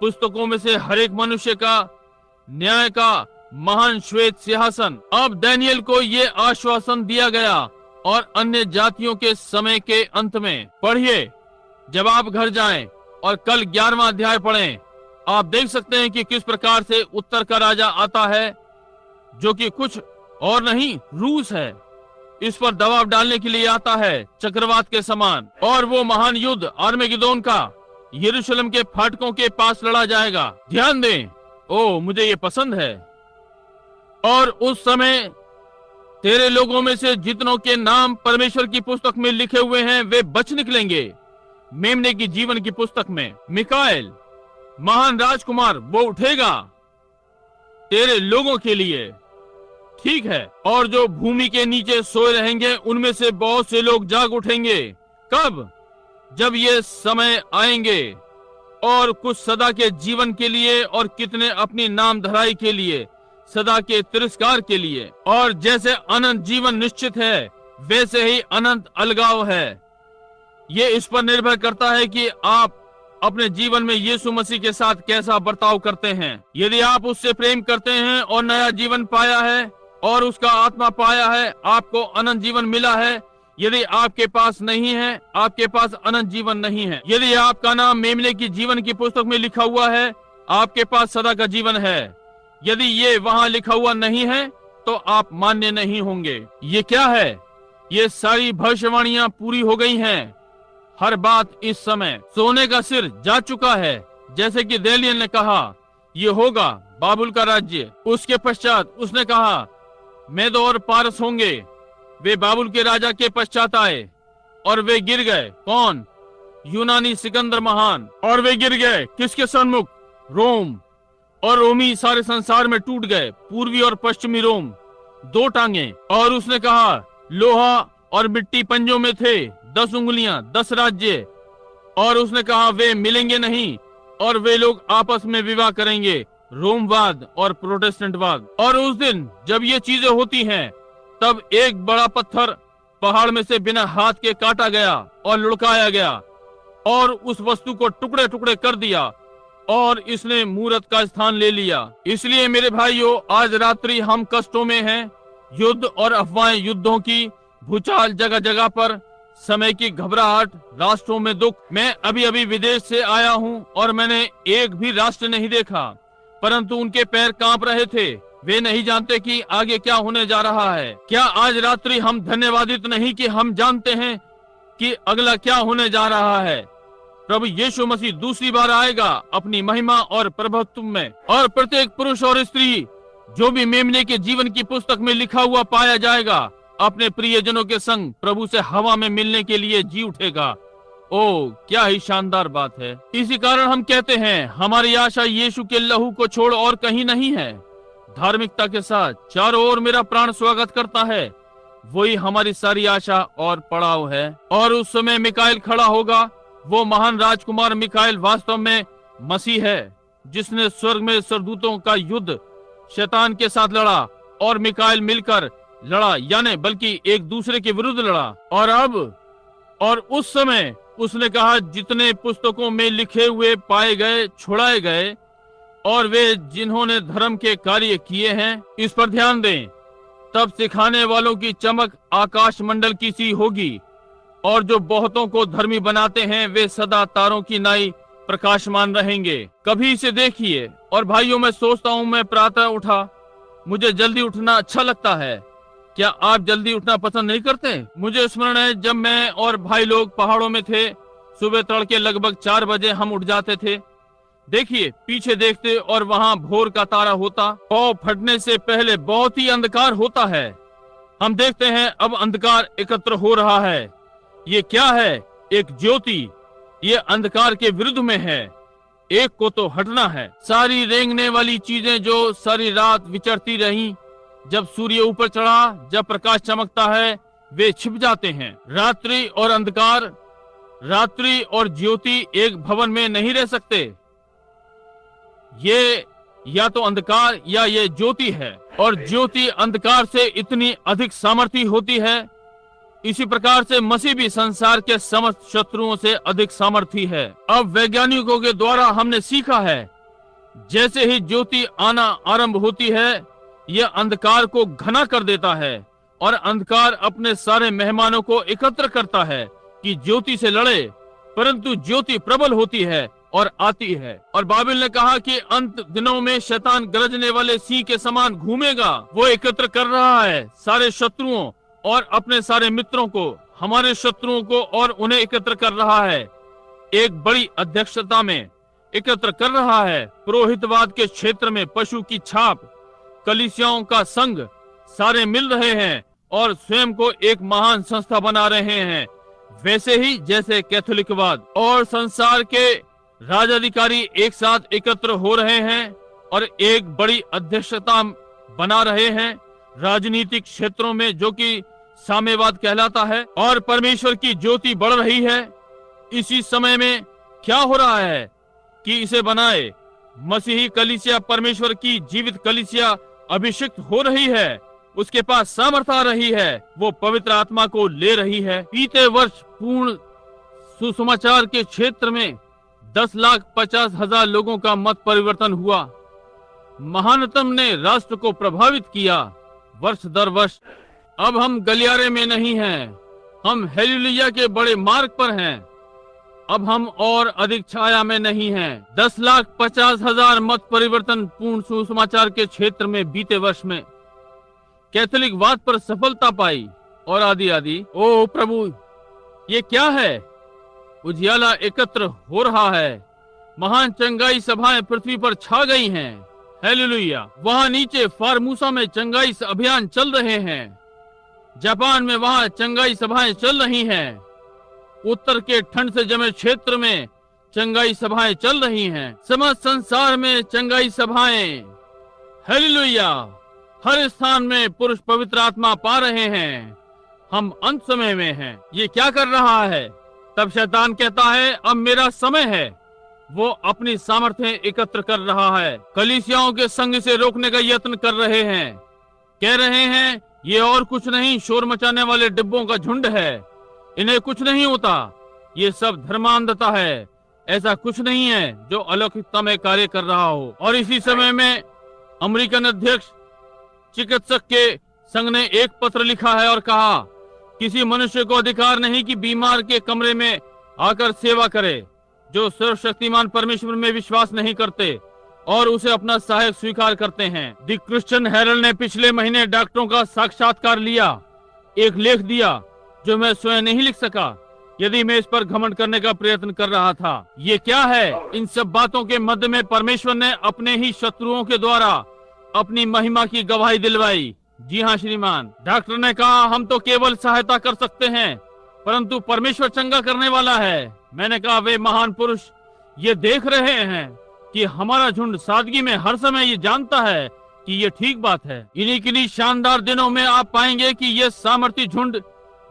पुस्तकों में से हर एक मनुष्य का न्याय का महान श्वेत सिंहासन। अब डैनियल को ये आश्वासन दिया गया। और अन्य जातियों के समय के अंत में, पढ़िए जब आप घर जाएं और कल 11वां अध्याय पढ़ें, आप देख सकते हैं कि किस प्रकार से उत्तर का राजा आता है, जो कि कुछ और नहीं, रूस है। इस पर दबाव डालने के लिए आता है चक्रवात के समान। और वो महान युद्ध आर्मेगिदोन का यरूशलेम के फाटकों के पास लड़ा जाएगा। ध्यान दें, ओ मुझे ये पसंद है। और उस समय तेरे लोगों में से जितनों के नाम परमेश्वर की पुस्तक में लिखे हुए हैं, वे बच निकलेंगे मेमने की जीवन की पुस्तक में। मिकाएल महान राजकुमार, वो उठेगा तेरे लोगों के लिए, ठीक है। और जो भूमि के नीचे सोए रहेंगे, उनमें से बहुत से लोग जाग उठेंगे। कब? जब ये समय आएंगे। और कुछ सदा के जीवन के लिए, और कितने अपनी नाम धराई के लिए, सदा के तिरस्कार के लिए। और जैसे अनंत जीवन निश्चित है, वैसे ही अनंत अलगाव है। ये इस पर निर्भर करता है कि आप अपने जीवन में यीशु मसीह के साथ कैसा बर्ताव करते हैं। यदि आप उससे प्रेम करते हैं और नया जीवन पाया है और उसका आत्मा पाया है, आपको अनंत जीवन मिला है। यदि आपके पास नहीं है, आपके पास अनंत जीवन नहीं है। यदि आपका नाम मेमने की जीवन की पुस्तक में लिखा हुआ है, आपके पास सदा का जीवन है। यदि ये वहाँ लिखा हुआ नहीं है, तो आप मान्य नहीं होंगे। ये क्या है? ये सारी भविष्यवाणियां पूरी हो गई हैं। हर बात इस समय, सोने का सिर जा चुका है, जैसे कि दानियेल ने कहा ये होगा बाबुल का राज्य। उसके पश्चात उसने कहा मेदो और पारस होंगे। वे बाबुल के राजा के पश्चात आए और वे गिर गए। कौन? यूनानी सिकंदर महान। और वे गिर गए किसके सन्मुख? रोम। और रोमी सारे संसार में टूट गए, पूर्वी और पश्चिमी रोम, दो टांगे। और उसने कहा लोहा और मिट्टी पंजों में थे, 10 उंगलियां, 10 राज्य। और उसने कहा वे मिलेंगे नहीं, और वे लोग आपस में विवाह करेंगे, रोमवाद और प्रोटेस्टेंटवाद। और उस दिन जब ये चीजें होती हैं, तब एक बड़ा पत्थर पहाड़ में से बिना हाथ के काटा गया और लुढ़काया गया, और उस वस्तु को टुकड़े टुकड़े कर दिया, और इसने मूरत का स्थान ले लिया। इसलिए मेरे भाइयों, आज रात्रि हम कष्टों में हैं। युद्ध और अफवाहें, युद्धों की भूचाल जगह जगह पर, समय की घबराहट, राष्ट्रों में दुख। मैं अभी अभी विदेश से आया हूँ और मैंने एक भी राष्ट्र नहीं देखा, परंतु उनके पैर कांप रहे थे। वे नहीं जानते कि आगे क्या होने जा रहा है। क्या आज रात्रि हम धन्यवादित नहीं कि हम जानते हैं कि अगला क्या होने जा रहा है। प्रभु यीशु मसीह दूसरी बार आएगा अपनी महिमा और प्रभुत्व में, और प्रत्येक पुरुष और स्त्री जो भी मेमने के जीवन की पुस्तक में लिखा हुआ पाया जाएगा अपने प्रियजनों के संग प्रभु से हवा में मिलने के लिए जी उठेगा। ओ क्या ही शानदार बात है। इसी कारण हम कहते हैं हमारी आशा यीशु के लहू को छोड़ और कहीं नहीं है। धार्मिकता के साथ चारों ओर मेरा प्राण स्वागत करता है, वही हमारी सारी आशा और पड़ाव है। और उस समय मिकाएल खड़ा होगा। वो महान राजकुमार मिकाएल वास्तव में मसीह है, जिसने स्वर्ग में सरदूतों का युद्ध शैतान के साथ लड़ा, और मिकाएल मिलकर लड़ा, यानी बल्कि एक दूसरे के विरुद्ध लड़ा। और उस समय उसने कहा जितने पुस्तकों में लिखे हुए पाए गए छुड़ाए गए, और वे जिन्होंने धर्म के कार्य किए हैं। इस पर ध्यान दें, तब सिखाने वालों की चमक आकाश मंडल की सी होगी, और जो बहुतों को धर्मी बनाते हैं वे सदा तारों की नाई प्रकाशमान रहेंगे। कभी इसे देखिए। और भाइयों, मैं सोचता हूँ मैं प्रातः उठा, मुझे जल्दी उठना अच्छा लगता है। क्या आप जल्दी उठना पसंद नहीं करते? मुझे स्मरण है जब मैं और भाई लोग पहाड़ों में थे, सुबह तड़के लगभग 4 बजे हम उठ जाते थे। देखिए पीछे देखते और वहाँ भोर का तारा होता। पौ फटने से पहले बहुत ही अंधकार होता है। हम देखते हैं अब अंधकार एकत्र हो रहा है। ये क्या है? एक ज्योति। ये अंधकार के विरुद्ध में है। एक को तो हटना है। सारी रेंगने वाली चीजें जो सारी रात विचरती रहीं, जब सूर्य ऊपर चढ़ा, जब प्रकाश चमकता है, वे छिप जाते हैं। रात्रि और अंधकार, रात्रि और ज्योति एक भवन में नहीं रह सकते। ये या तो अंधकार या ये ज्योति है, और ज्योति अंधकार से इतनी अधिक सामर्थी होती है। इसी प्रकार से मसीह भी संसार के समस्त शत्रुओं से अधिक सामर्थी है। अब वैज्ञानिकों के द्वारा हमने सीखा है, जैसे ही ज्योति आना आरंभ होती है, यह अंधकार को घना कर देता है, और अंधकार अपने सारे मेहमानों को एकत्र करता है कि ज्योति से लड़े। परंतु ज्योति प्रबल होती है और आती है। और बाबिल ने कहा कि अंत दिनों में शैतान गरजने वाले सिंह के समान घूमेगा। वो एकत्र कर रहा है सारे शत्रुओं और अपने सारे मित्रों को, हमारे शत्रुओं को, और उन्हें एकत्र कर रहा है। एक बड़ी अध्यक्षता में एकत्र कर रहा है। पुरोहितवाद के क्षेत्र में पशु की छाप, कलीसियाओं का संघ, सारे मिल रहे हैं और स्वयं को एक महान संस्था बना रहे हैं। वैसे ही जैसे कैथोलिकवाद और संसार के राजाधिकारी एक साथ एकत्र हो रहे हैं और एक बड़ी अध्यक्षता बना रहे हैं राजनीतिक क्षेत्रों में, जो कि साम्यवाद कहलाता है, और परमेश्वर की ज्योति बढ़ रही है। इसी समय में क्या हो रहा है कि इसे बनाए मसीही कलीसिया, परमेश्वर की जीवित कलीसिया अभिषिक्त हो रही है। उसके पास सामर्थ आ रही है, वो पवित्र आत्मा को ले रही है। बीते वर्ष पूर्ण सुसमाचार के क्षेत्र में 10,50,000 लोगों का मत परिवर्तन हुआ। महानतम ने राष्ट्र को प्रभावित किया वर्ष दर वर्ष। अब हम गलियारे में नहीं हैं, हम हेलेलुया के बड़े मार्ग पर हैं। अब हम और अधिक छाया में नहीं हैं। 10,50,000 मत परिवर्तन पूर्ण सुसमाचार के क्षेत्र में बीते वर्ष में कैथोलिकवाद पर सफलता पाई, और आदि आदि। ओ प्रभु, ये क्या है? उजियाला एकत्र हो रहा है। महान चंगाई सभाएं पृथ्वी पर छा गई हैं। हेलेलुया। वहाँ नीचे फार्मूसा में चंगाई अभियान चल रहे हैं। जापान में वहाँ चंगाई सभाएं चल रही हैं। उत्तर के ठंड से जमे क्षेत्र में चंगाई सभाएं चल रही हैं। समस्त संसार में चंगाई सभाएं। हेलेलुया। हर स्थान में पुरुष पवित्र आत्मा पा रहे हैं। हम अंत समय में हैं। ये क्या कर रहा है? तब शैतान कहता है अब मेरा समय है। वो अपनी सामर्थ्य एकत्र कर रहा है। कलीसियाओं के संग से रोकने का यत्न कर रहे हैं। कह रहे हैं ये और कुछ नहीं, शोर मचाने वाले डिब्बों का झुंड है, इन्हें कुछ नहीं होता, ये सब धर्मांधता है, ऐसा कुछ नहीं है जो अलौकिकता में कार्य कर रहा हो। और इसी समय में अमेरिकन अध्यक्ष चिकित्सक के संघ ने एक पत्र लिखा है और कहा किसी मनुष्य को अधिकार नहीं कि बीमार के कमरे में आकर सेवा करे जो सर्वशक्तिमान परमेश्वर में विश्वास नहीं करते। और उसे अपना सहायक स्वीकार करते हैं। द क्रिश्चियन हेरल्ड ने पिछले महीने डॉक्टरों का साक्षात्कार लिया, एक लेख दिया जो मैं स्वयं नहीं लिख सका, यदि मैं इस पर घमंड करने का प्रयत्न कर रहा था। ये क्या है? इन सब बातों के मध्य में परमेश्वर ने अपने ही शत्रुओं के द्वारा अपनी महिमा की गवाही दिलवाई। जी हाँ श्रीमान। डॉक्टर ने कहा हम तो केवल सहायता कर सकते हैं, परंतु परमेश्वर चंगा करने वाला है। मैंने कहा वे महान पुरुष ये देख रहे हैं कि हमारा झुंड सादगी में हर समय ये जानता है कि ये ठीक बात है। इन्हीं शानदार दिनों में आप पाएंगे कि ये सामर्थी झुंड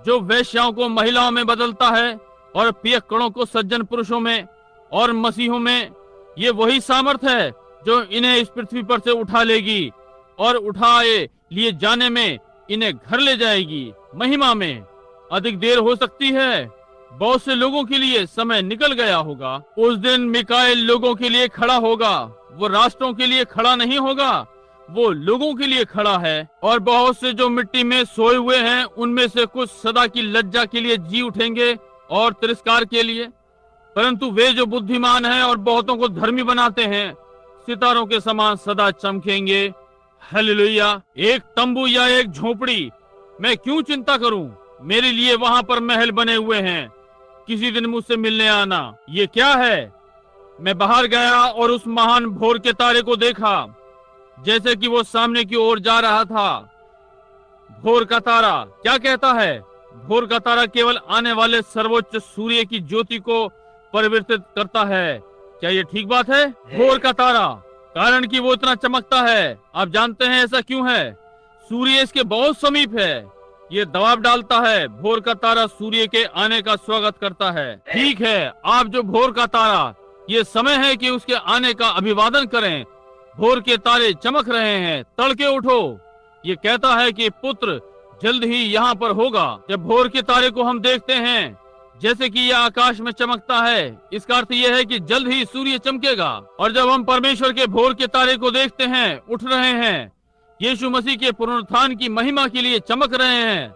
जो वेश्याओं को महिलाओं में बदलता है और पियक्कड़ों को सज्जन पुरुषों में और मसीहों में, ये वही सामर्थ है जो इन्हें इस पृथ्वी पर से उठा लेगी और उठाए लिए जाने में इन्हें घर ले जाएगी महिमा में। अधिक देर हो सकती है, बहुत से लोगों के लिए समय निकल गया होगा। उस दिन मिकाएल लोगों के लिए खड़ा होगा, वो राष्ट्रों के लिए खड़ा नहीं होगा, वो लोगों के लिए खड़ा है। और बहुत से जो मिट्टी में सोए हुए हैं उनमें से कुछ सदा की लज्जा के लिए जी उठेंगे और तिरस्कार के लिए, परंतु वे जो बुद्धिमान हैं और बहुतों को धर्मी बनाते हैं सितारों के समान सदा चमकेंगे। हालेलुया। एक तंबू या एक झोपड़ी, मैं क्यों चिंता करूं? मेरे लिए वहां पर महल बने हुए हैं, किसी दिन मुझसे मिलने आना। ये क्या है? मैं बाहर गया और उस महान भोर के तारे को देखा, जैसे कि वो सामने की ओर जा रहा था। भोर का तारा क्या कहता है? भोर का तारा केवल आने वाले सर्वोच्च सूर्य की ज्योति को परिवर्तित करता है। क्या ये ठीक बात है? भोर का तारा, कारण कि वो इतना चमकता है। आप जानते हैं ऐसा क्यों है? सूर्य इसके बहुत समीप है, ये दबाव डालता है। भोर का तारा सूर्य के आने का स्वागत करता है। ठीक है, आप जो भोर का तारा, ये समय है कि उसके आने का अभिवादन करें। भोर के तारे चमक रहे हैं, तड़के उठो। ये कहता है कि पुत्र जल्द ही यहाँ पर होगा। जब भोर के तारे को हम देखते हैं जैसे कि यह आकाश में चमकता है, इसका अर्थ यह है कि जल्द ही सूर्य चमकेगा। और जब हम परमेश्वर के भोर के तारे को देखते हैं, उठ रहे हैं, यीशु मसीह के पुनरुत्थान की महिमा के लिए चमक रहे हैं,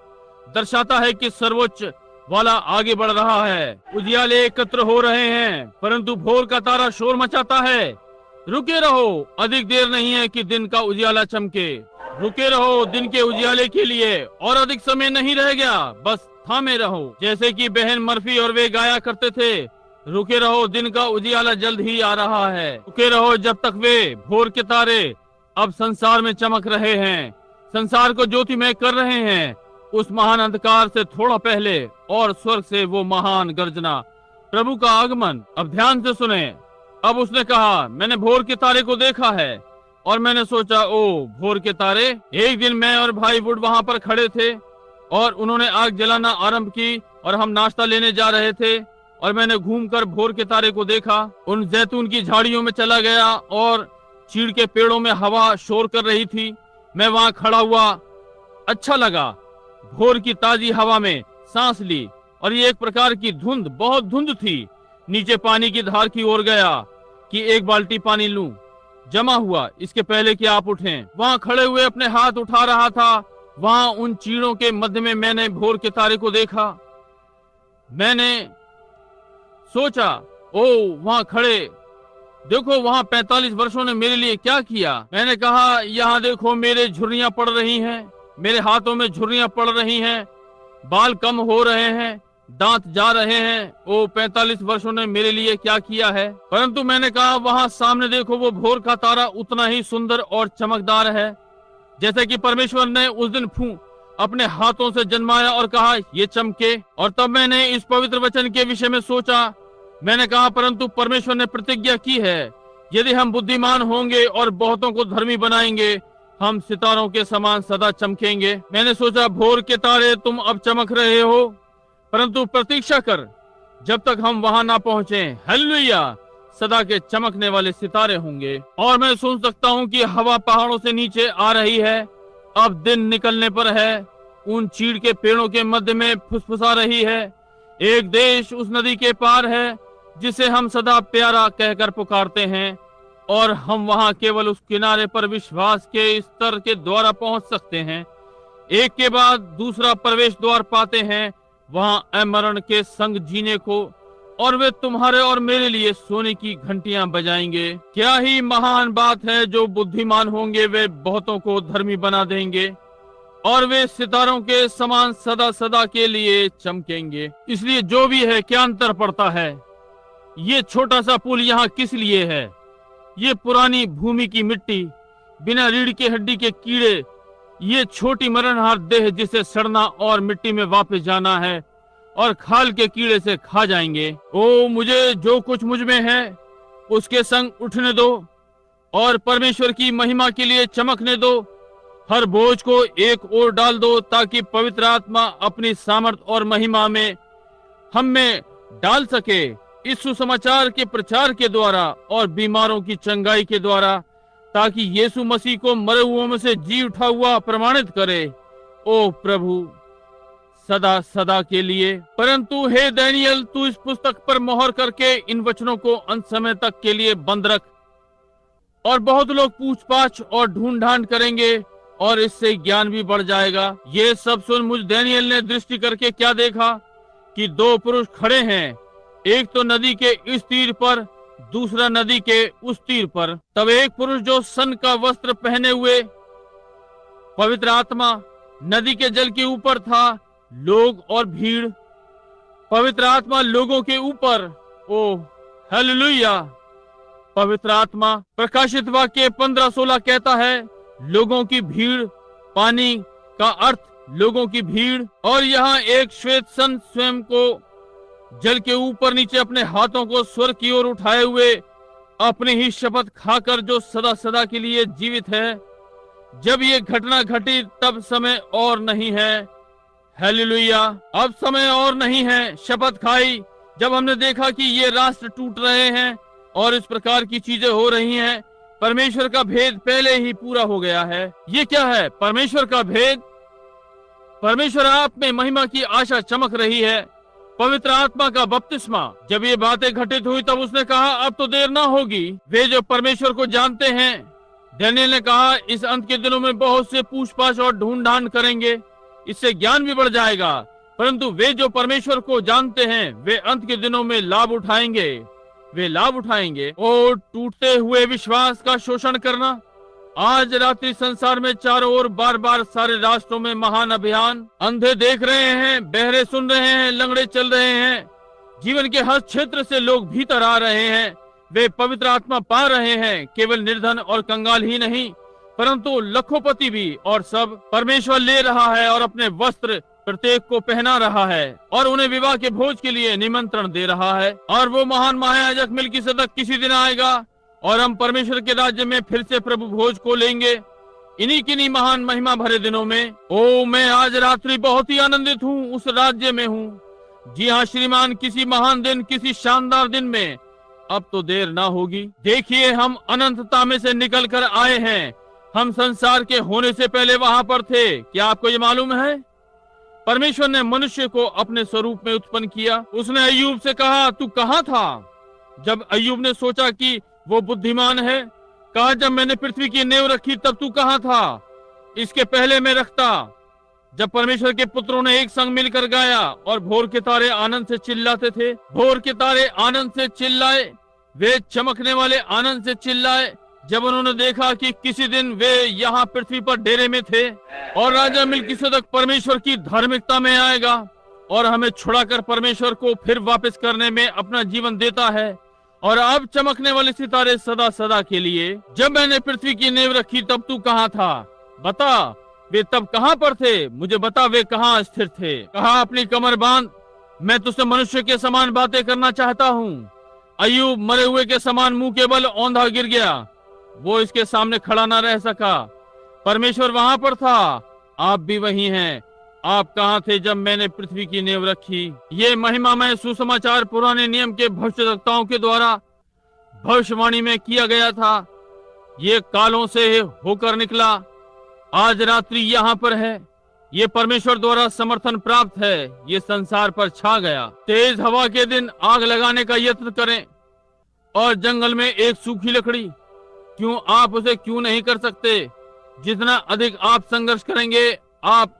दर्शाता है कि सर्वोच्च वाला आगे बढ़ रहा है। उजियाले एकत्र हो रहे हैं, परंतु भोर का तारा शोर मचाता है, रुके रहो, अधिक देर नहीं है कि दिन का उजियाला चमके। रुके रहो दिन के उजियाले के लिए, और अधिक समय नहीं रह गया, बस थामे रहो। जैसे कि बहन मर्फी और वे गाया करते थे, रुके रहो दिन का उजियाला जल्द ही आ रहा है। रुके रहो जब तक वे भोर के तारे अब संसार में चमक रहे हैं, संसार को ज्योतिमय कर रहे हैं, उस महान अंधकार से थोड़ा पहले, और स्वर्ग से वो महान गर्जना, प्रभु का आगमन। अब ध्यान से सुने। अब उसने कहा, मैंने भोर के तारे को देखा है, और मैंने सोचा, ओ भोर के तारे। एक दिन मैं और भाई वुड वहां पर खड़े थे और उन्होंने आग जलाना आरंभ की और हम नाश्ता लेने जा रहे थे, और मैंने घूमकर भोर के तारे को देखा। उन जैतून की झाड़ियों में चला गया और चीड़ के पेड़ों में हवा शोर कर रही थी। मैं वहां खड़ा हुआ, अच्छा लगा। भोर की ताजी हवा में सांस ली, और ये एक प्रकार की धुंध, बहुत धुंध थी। नीचे पानी की धार की ओर गया कि एक बाल्टी पानी लूं। जमा हुआ इसके पहले कि आप उठें। वहां खड़े हुए अपने हाथ उठा रहा था। वहां उन चीड़ों के मध्य में मैंने भोर के तारे को देखा। मैंने सोचा, ओ वहां खड़े देखो, वहां 45 वर्षों ने मेरे लिए क्या किया। मैंने कहा, यहाँ देखो मेरे झुर्रियां पड़ रही हैं, मेरे हाथों में झुर्रियां पड़ रही हैं, बाल कम हो रहे हैं, दांत जा रहे हैं। ओ 45 वर्षों ने मेरे लिए क्या किया है। परंतु मैंने कहा, वहां सामने देखो, वो भोर का तारा उतना ही सुंदर और चमकदार है जैसे कि परमेश्वर ने उस दिन अपने हाथों से जन्माया और कहा ये चमके। और तब मैंने इस पवित्र वचन के विषय में सोचा। मैंने कहा, परंतु परमेश्वर ने प्रतिज्ञा की है, यदि हम बुद्धिमान होंगे और बहुतों को धर्मी बनाएंगे, हम सितारों के समान सदा चमकेंगे। मैंने सोचा, भोर के तारे तुम अब चमक रहे हो, परंतु प्रतीक्षा कर जब तक हम वहां ना पहुंचे। हालेलुया। सदा के चमकने वाले सितारे होंगे। और मैं सुन सकता हूँ कि हवा पहाड़ों से नीचे आ रही है, अब दिन निकलने पर है। उन चीड़ के पेड़ों के मध्य में फुसफुसा रही है। एक देश उस नदी के पार है जिसे हम सदा प्यारा कहकर पुकारते हैं, और हम वहां केवल उस किनारे पर विश्वास के स्तर के द्वारा पहुंच सकते हैं। एक के बाद दूसरा प्रवेश द्वार पाते हैं, वहां अमरण के संग जीने को और वे तुम्हारे और मेरे लिए सोने की घंटियां बजाएंगे। क्या ही महान बात है, जो बुद्धिमान होंगे वे बहुतों को धर्मी बना देंगे और वे सितारों के समान सदा सदा के लिए चमकेंगे। इसलिए जो भी है, क्या अंतर पड़ता है? ये छोटा सा पुल यहाँ किस लिए है? ये पुरानी भूमि की मिट्टी, बिना रीढ़ की हड्डी के कीड़े, ये छोटी मरणहार देह जिसे सड़ना और मिट्टी में वापस जाना है और खाल के कीड़े से खा जाएंगे। ओ मुझे जो कुछ मुझ में है उसके संग उठने दो और परमेश्वर की महिमा के लिए चमकने दो। हर बोझ को एक ओर डाल दो ताकि पवित्र आत्मा अपनी सामर्थ और महिमा में हम में डाल सके, इस सुसमाचार के प्रचार के द्वारा और बीमारों की चंगाई के द्वारा, ताकि यीशु मसीह को मरे हुओं में से जी उठा हुआ प्रमाणित करे। ओ प्रभु, सदा सदा के लिए। परंतु हे दानियेल, तू इस पुस्तक पर मोहर करके इन वचनों को अंत समय तक के लिए बंद रख। और बहुत लोग पूछ-पाछ और ढूंढ-ढांड करेंगे और इससे ज्ञान भी बढ़ जाएगा। ये सब सुन मुझ दानियेल ने दृष्टि करके क्या देखा कि दो पुरुष खड़े हैं, एक तो नदी के इस तीर पर, दूसरा नदी के उस तीर पर। तब एक पुरुष जो सन का वस्त्र पहने हुए, पवित्र आत्मा नदी के जल के ऊपर था, लोग और भीड़, पवित्र आत्मा लोगों के ऊपर। ओ हालेलुया! पवित्र आत्मा। प्रकाशित वाक्य 15:16 कहता है लोगों की भीड़, पानी का अर्थ लोगों की भीड़। और यहाँ एक श्वेत सन स्वयं को जल के ऊपर नीचे अपने हाथों को स्वर्ग की ओर उठाए हुए अपनी ही शपथ खाकर, जो सदा सदा के लिए जीवित है। जब ये घटना घटी तब समय और नहीं है। हालेलुया! अब समय और नहीं है। शपथ खाई जब हमने देखा कि ये राष्ट्र टूट रहे हैं और इस प्रकार की चीजें हो रही हैं। परमेश्वर का भेद पहले ही पूरा हो गया है। ये क्या है? परमेश्वर का भेद। परमेश्वर आप में महिमा की आशा चमक रही है। पवित्र आत्मा का बपतिस्मा। जब ये बातें घटित हुई तब उसने कहा अब तो देर ना होगी। वे जो परमेश्वर को जानते हैं, दानियेल ने कहा, इस अंत के दिनों में बहुत से पूछ-पाछ और ढूंढ-ढांड करेंगे, इससे ज्ञान भी बढ़ जाएगा। परंतु वे जो परमेश्वर को जानते हैं वे अंत के दिनों में लाभ उठाएंगे। वे लाभ उठाएंगे। और टूटते हुए विश्वास का शोषण करना। आज रात्रि संसार में चारों ओर बार बार सारे राष्ट्रों में महान अभियान। अंधे देख रहे हैं, बहरे सुन रहे हैं, लंगड़े चल रहे हैं। जीवन के हर क्षेत्र से लोग भीतर आ रहे हैं। वे पवित्र आत्मा पा रहे हैं। केवल निर्धन और कंगाल ही नहीं, परंतु लखोपति भी। और सब परमेश्वर ले रहा है और अपने वस्त्र प्रत्येक को पहना रहा है और उन्हें विवाह के भोज के लिए निमंत्रण दे रहा है। और वो महान महायाजक मिल्कीसेदक किसी दिन आएगा और हम परमेश्वर के राज्य में फिर से प्रभु भोज को लेंगे, इन्हीं किन्हीं महान महिमा भरे दिनों में। ओ मैं आज रात्रि बहुत ही आनंदित हूँ, उस राज्य में हूँ। जी हाँ श्रीमान, किसी महान दिन, किसी शानदार दिन में अब तो देर ना होगी। देखिए, हम अनंतता में से निकल कर आए हैं। हम संसार के होने से पहले वहां पर थे। क्या आपको ये मालूम है? परमेश्वर ने मनुष्य को अपने स्वरूप में उत्पन्न किया। उसने अय्यूब से कहा, तू कहाँ था? जब अय्यूब ने सोचा कि वो बुद्धिमान है, कहा, जब मैंने पृथ्वी की नींव रखी तब तू कहाँ था? इसके पहले मैं रखता। जब परमेश्वर के पुत्रों ने एक संग मिलकर गाया और भोर के तारे आनंद से चिल्लाते थे। भोर के तारे आनंद से चिल्लाए, वे चमकने वाले आनंद से चिल्लाए जब उन्होंने देखा कि किसी दिन वे यहाँ पृथ्वी पर डेरे में थे और राजा मिल्कीसेदक परमेश्वर की धार्मिकता में आएगा और हमें छुड़ाकर परमेश्वर को फिर वापस करने में अपना जीवन देता है। और अब चमकने वाले सितारे सदा सदा के लिए। जब मैंने पृथ्वी की नींव रखी तब तू कहाँ था? बता, वे तब कहाँ पर थे? मुझे बता, वे कहाँ स्थिर थे? कहा, अपनी कमर बांध, मैं तुझसे मनुष्य के समान बातें करना चाहता हूँ। अय्यूब मरे हुए के समान मुंह के बल औंधा गिर गया। वो इसके सामने खड़ा न रह सका। परमेश्वर वहां पर था, आप भी वही हैं। आप कहाँ थे जब मैंने पृथ्वी की नींव रखी? ये महिमामय सुसमाचार पुराने नियम के भविष्यवक्ताओं के द्वारा भविष्यवाणी में किया गया था। ये कालों से होकर निकला, आज रात्रि यहाँ पर है। ये परमेश्वर द्वारा समर्थन प्राप्त है। ये संसार पर छा गया। तेज हवा के दिन आग लगाने का यत्न करें और जंगल में एक सूखी लकड़ी, क्यों आप उसे क्यों नहीं कर सकते? जितना अधिक आप संघर्ष करेंगे, आप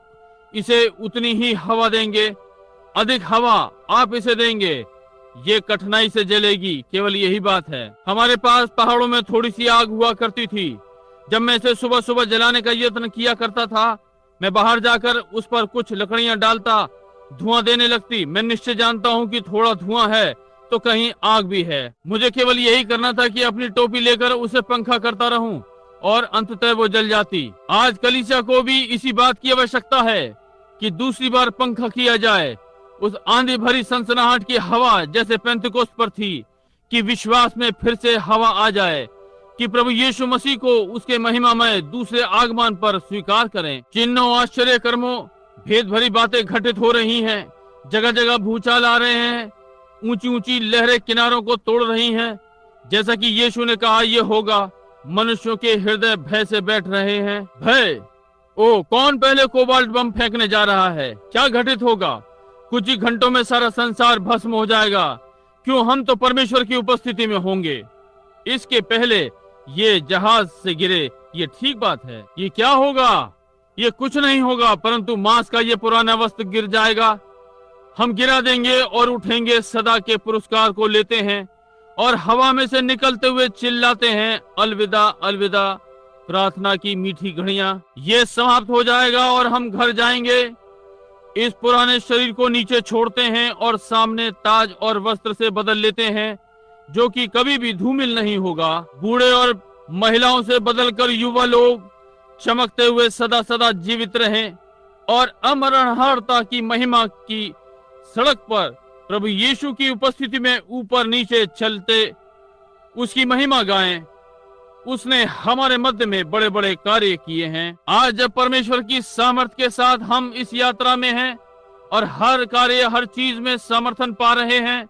इसे उतनी ही हवा देंगे। अधिक हवा आप इसे देंगे। ये कठिनाई से जलेगी, केवल यही बात है। हमारे पास पहाड़ों में थोड़ी सी आग हुआ करती थी। जब मैं इसे सुबह सुबह जलाने का यत्न किया करता था, मैं बाहर जाकर उस पर कुछ लकड़ियां डालता, धुआं देने लगती। मैं निश्चय जानता हूँ कि थोड़ा धुआं है तो कहीं आग भी है। मुझे केवल यही करना था कि अपनी टोपी लेकर उसे पंखा करता रहूं और अंततः वो जल जाती। आज कलीसिया को भी इसी बात की आवश्यकता है कि दूसरी बार पंखा किया जाए। उस आंधी भरी सनसनाहट की हवा जैसे पेंतिकोस्त पर थी, कि विश्वास में फिर से हवा आ जाए, कि प्रभु यीशु मसीह को उसके महिमामय दूसरे आगमन पर स्वीकार करें। चिन्हों, आश्चर्य कर्मों, भेद भरी बातें घटित हो रही हैं। जगह जगह भूचाल आ रहे हैं। ऊंची ऊंची लहरें किनारों को तोड़ रही हैं। जैसा कि यीशु ने कहा यह होगा, मनुष्यों के हृदय भय से बैठ रहे हैं। भय! ओ, कौन पहले कोबाल्ट बम फेंकने जा रहा है? क्या घटित होगा? कुछ ही घंटों में सारा संसार भस्म हो जाएगा। क्यों, हम तो परमेश्वर की उपस्थिति में होंगे। इसके पहले ये जहाज से गिरे, ये ठीक बात है। ये क्या होगा? ये कुछ नहीं होगा, परंतु मांस का ये पुराना वस्त्र गिर जाएगा। हम गिरा देंगे और उठेंगे, सदा के पुरस्कार को लेते हैं और हवा में से निकलते हुए चिल्लाते हैं, अलविदा अलविदा, प्रार्थना की मीठी घड़ियां। ये समाप्त हो जाएगा और हम घर जाएंगे। इस पुराने शरीर को नीचे छोड़ते हैं और सामने ताज और वस्त्र से बदल लेते हैं, जो कि कभी भी धूमिल नहीं होगा। बूढ़े और महिलाओं से बदलकर युवा लोग चमकते हुए सदा सदा जीवित रहें और अमरणहारता की महिमा की सड़क पर प्रभु यीशु की उपस्थिति में ऊपर नीचे चलते उसकी महिमा गाएं। उसने हमारे मध्य में बड़े बड़े कार्य किए हैं। आज जब परमेश्वर की सामर्थ्य के साथ हम इस यात्रा में हैं और हर कार्य, हर चीज में समर्थन पा रहे हैं,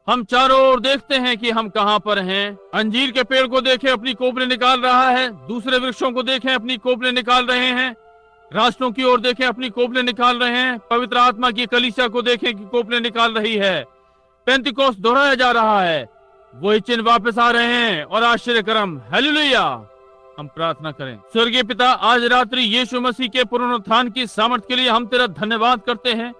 हम चारों ओर देखते हैं कि हम कहां पर हैं। अंजीर के पेड़ को देखें, अपनी कोपलें निकाल रहा है। दूसरे वृक्षों को देखें, अपनी कोपलें निकाल रहे हैं। राष्ट्रों की ओर देखें, अपनी कोपलें निकाल रहे हैं। पवित्र आत्मा की कलीसिया को देखें कि कोपलें निकाल रही है। पेंतिकोस्त दोहराया जा रहा है। वही चिन्ह वापस आ रहे हैं और आश्चर्य कर्म। हालेलुया! हम प्रार्थना करें। स्वर्गीय पिता, आज रात्रि यीशु मसीह के पुनरुत्थान की सामर्थ्य के लिए हम तेरा धन्यवाद करते हैं।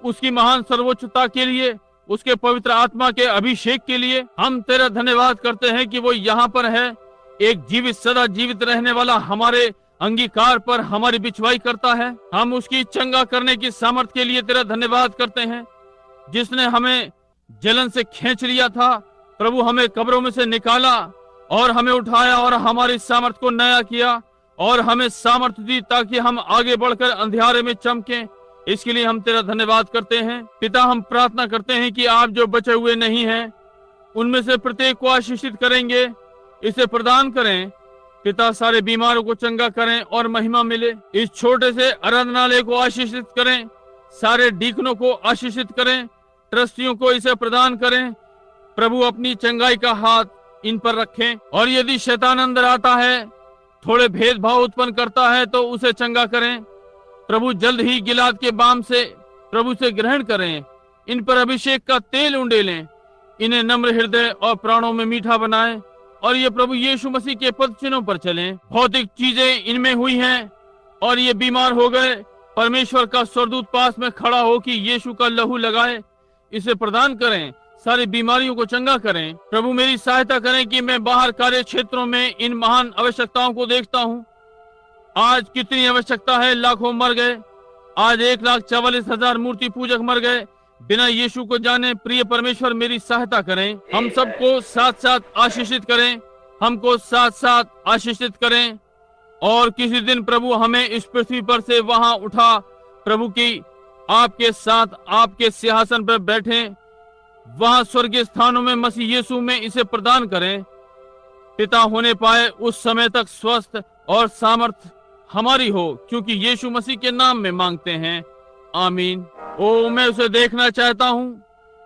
उसकी महान सर्वोच्चता के लिए, उसके पवित्र आत्मा के अभिषेक के लिए हम तेरा धन्यवाद करते हैं कि वो यहाँ पर है, एक जीवित, सदा जीवित रहने वाला, हमारे अंगीकार पर हमारी बिछवाई करता है। हम उसकी चंगा करने की सामर्थ्य के लिए तेरा धन्यवाद करते हैं, जिसने हमें जलन से खींच लिया था। प्रभु, हमें कब्रों में से निकाला और हमें उठाया और हमारी सामर्थ्य को नया किया और हमें सामर्थ्य दी ताकि हम आगे बढ़कर अंधियारे में चमकें। इसके लिए हम तेरा धन्यवाद करते हैं। पिता, हम प्रार्थना करते हैं कि आप जो बचे हुए नहीं हैं, उनमें से प्रत्येक को आशीषित करेंगे। इसे प्रदान करें पिता, सारे बीमारों को चंगा करें और महिमा मिले। इस छोटे से आराधनालय को आशीषित करें, सारे डीकनों को आशीषित करें, ट्रस्टियों को इसे प्रदान करें। प्रभु, अपनी चंगाई का हाथ इन पर रखें और यदि शैतान अंदर आता है, थोड़े भेदभाव उत्पन्न करता है, तो उसे चंगा करें। प्रभु, जल्द ही गिलाद के बाम से प्रभु से ग्रहण करें। इन पर अभिषेक का तेल उंडेलें, इन्हें नम्र हृदय और प्राणों में मीठा बनाएं और ये प्रभु यीशु मसीह के पद चिन्हों पर चलें। भौतिक चीजें इनमें हुई हैं और ये बीमार हो गए। परमेश्वर का स्वर्गदूत पास में खड़ा हो कि यीशु का लहू लगाए, इसे प्रदान करें, सारी बीमारियों को चंगा करें। प्रभु, मेरी सहायता करें कि मैं बाहर कार्य क्षेत्रों में इन महान आवश्यकताओं को देखता हूँ। आज कितनी आवश्यकता है, लाखों मर गए। आज 1,44,000 मूर्ति पूजक मर गए बिना यीशु को जाने। प्रिय परमेश्वर, मेरी सहायता करें। हम सबको साथ साथ आशीषित करें, हमको साथ साथ आशीषित करें। और किसी दिन प्रभु हमें इस पृथ्वी पर से वहां उठा, प्रभु की आपके साथ आपके सिंहासन पर बैठे, वहां स्वर्गीय स्थानों में मसीह यीशु में इसे प्रदान करें। पिता, होने पाए उस समय तक स्वस्थ और सामर्थ हमारी हो, क्योंकि यीशु मसीह के नाम में मांगते हैं, आमीन। ओ, मैं उसे देखना चाहता हूँ,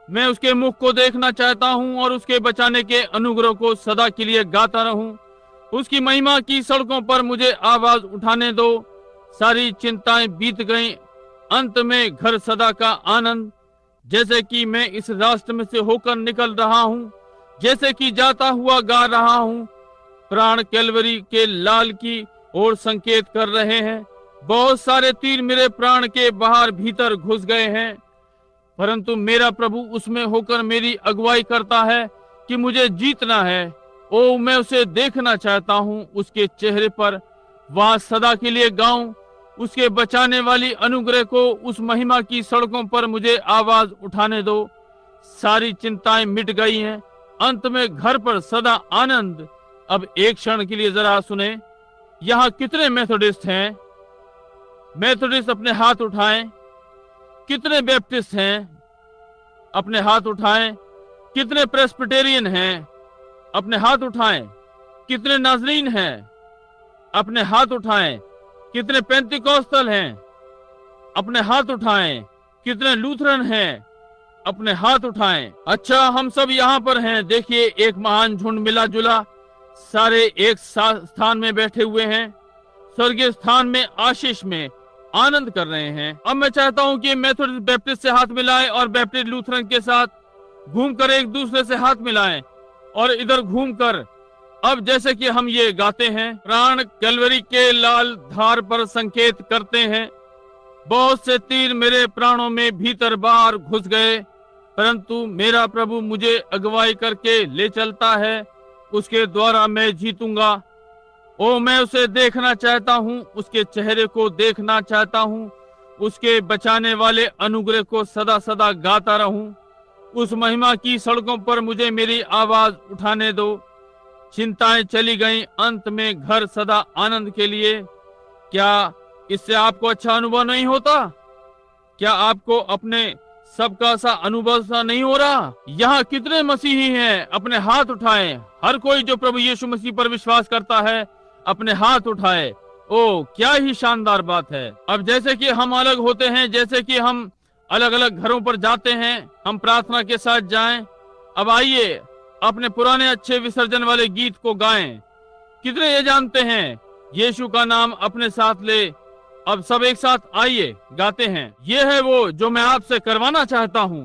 मैं उसके मुख को देखना चाहता हूँ और उसके बचाने के अनुग्रह को सदा के लिए गाता रहूं। उसकी महिमा की सड़कों पर मुझे आवाज उठाने दो। सारी चिंताएं बीत गईं, अंत में घर सदा का आनंद। जैसे कि मैं इस रास्ते में से होकर निकल रहा हूँ, जैसे कि जाता हुआ गा रहा हूँ, प्राण कैलवरी के लाल की ओर संकेत कर रहे हैं। बहुत सारे तीर मेरे प्राण के बाहर भीतर घुस गए हैं। परंतु मेरा प्रभु उसमें होकर मेरी अगुवाई करता है कि मुझे जीतना है। ओ मैं उसे देखना चाहता हूँ, उसके चेहरे पर वहां सदा के लिए गाऊं। उसके बचाने वाली अनुग्रह को, उस महिमा की सड़कों पर मुझे आवाज उठाने दो। सारी चिंताएं मिट गई हैं, अंत में घर पर सदा आनंद। अब एक क्षण के लिए जरा सुने, यहाँ कितने मेथोडिस्ट हैं? मेथोडिस्ट अपने हाथ उठाएं। कितने बैप्टिस्ट हैं? अपने हाथ उठाएं। कितने प्रेस्बिटेरियन हैं? अपने हाथ उठाएं। कितने नाजरीन हैं? अपने हाथ उठाएं। कितने पेंतिकोस्तल हैं? अपने हाथ उठाएं। कितने लूथरन हैं? अपने हाथ उठाएं। अच्छा, हम सब यहाँ पर हैं। देखिए, एक महान झुंड मिला जुला, सारे एक स्थान में बैठे हुए हैं, स्वर्गीय स्थान में, आशीष में आनंद कर रहे हैं। अब मैं चाहता हूँ कि मेथोडिस्ट बैप्टिस्ट से हाथ मिलाएं और बैप्टिस्ट लूथरन के साथ घूमकर एक दूसरे से हाथ मिलाएं और इधर घूमकर अब जैसे कि हम ये गाते हैं, प्राण कैलवरी के लाल धार पर संकेत करते हैं। बहुत से तीर मेरे प्राणों में भीतर बाहर घुस गए, परंतु मेरा प्रभु मुझे अगुवाई करके ले चलता है। उसके द्वारा मैं जीतूंगा। ओ मैं उसे देखना चाहता हूँ, उसके चेहरे को देखना चाहता हूँ, उसके बचाने वाले अनुग्रह को सदा सदा गाता रहूं। उस महिमा की सड़कों पर मुझे मेरी आवाज उठाने दो। चिंताएं चली गईं, अंत में घर सदा आनंद के लिए। क्या इससे आपको अच्छा अनुभव नहीं होता? क्या आपको अपने सबका सा अनुभव सा नहीं हो रहा? यहाँ कितने मसीही हैं? अपने हाथ उठाएं। हर कोई जो प्रभु यीशु मसीह पर विश्वास करता है अपने हाथ उठाए। ओ क्या ही शानदार बात है। अब जैसे कि हम अलग होते हैं, जैसे कि हम अलग अलग घरों पर जाते हैं, हम प्रार्थना के साथ जाएं। अब आइए अपने पुराने अच्छे विसर्जन वाले गीत को गाएं। कितने ये जानते हैं यीशु का नाम अपने साथ ले? अब सब एक साथ आइए गाते हैं। ये है वो जो मैं आपसे करवाना चाहता हूँ।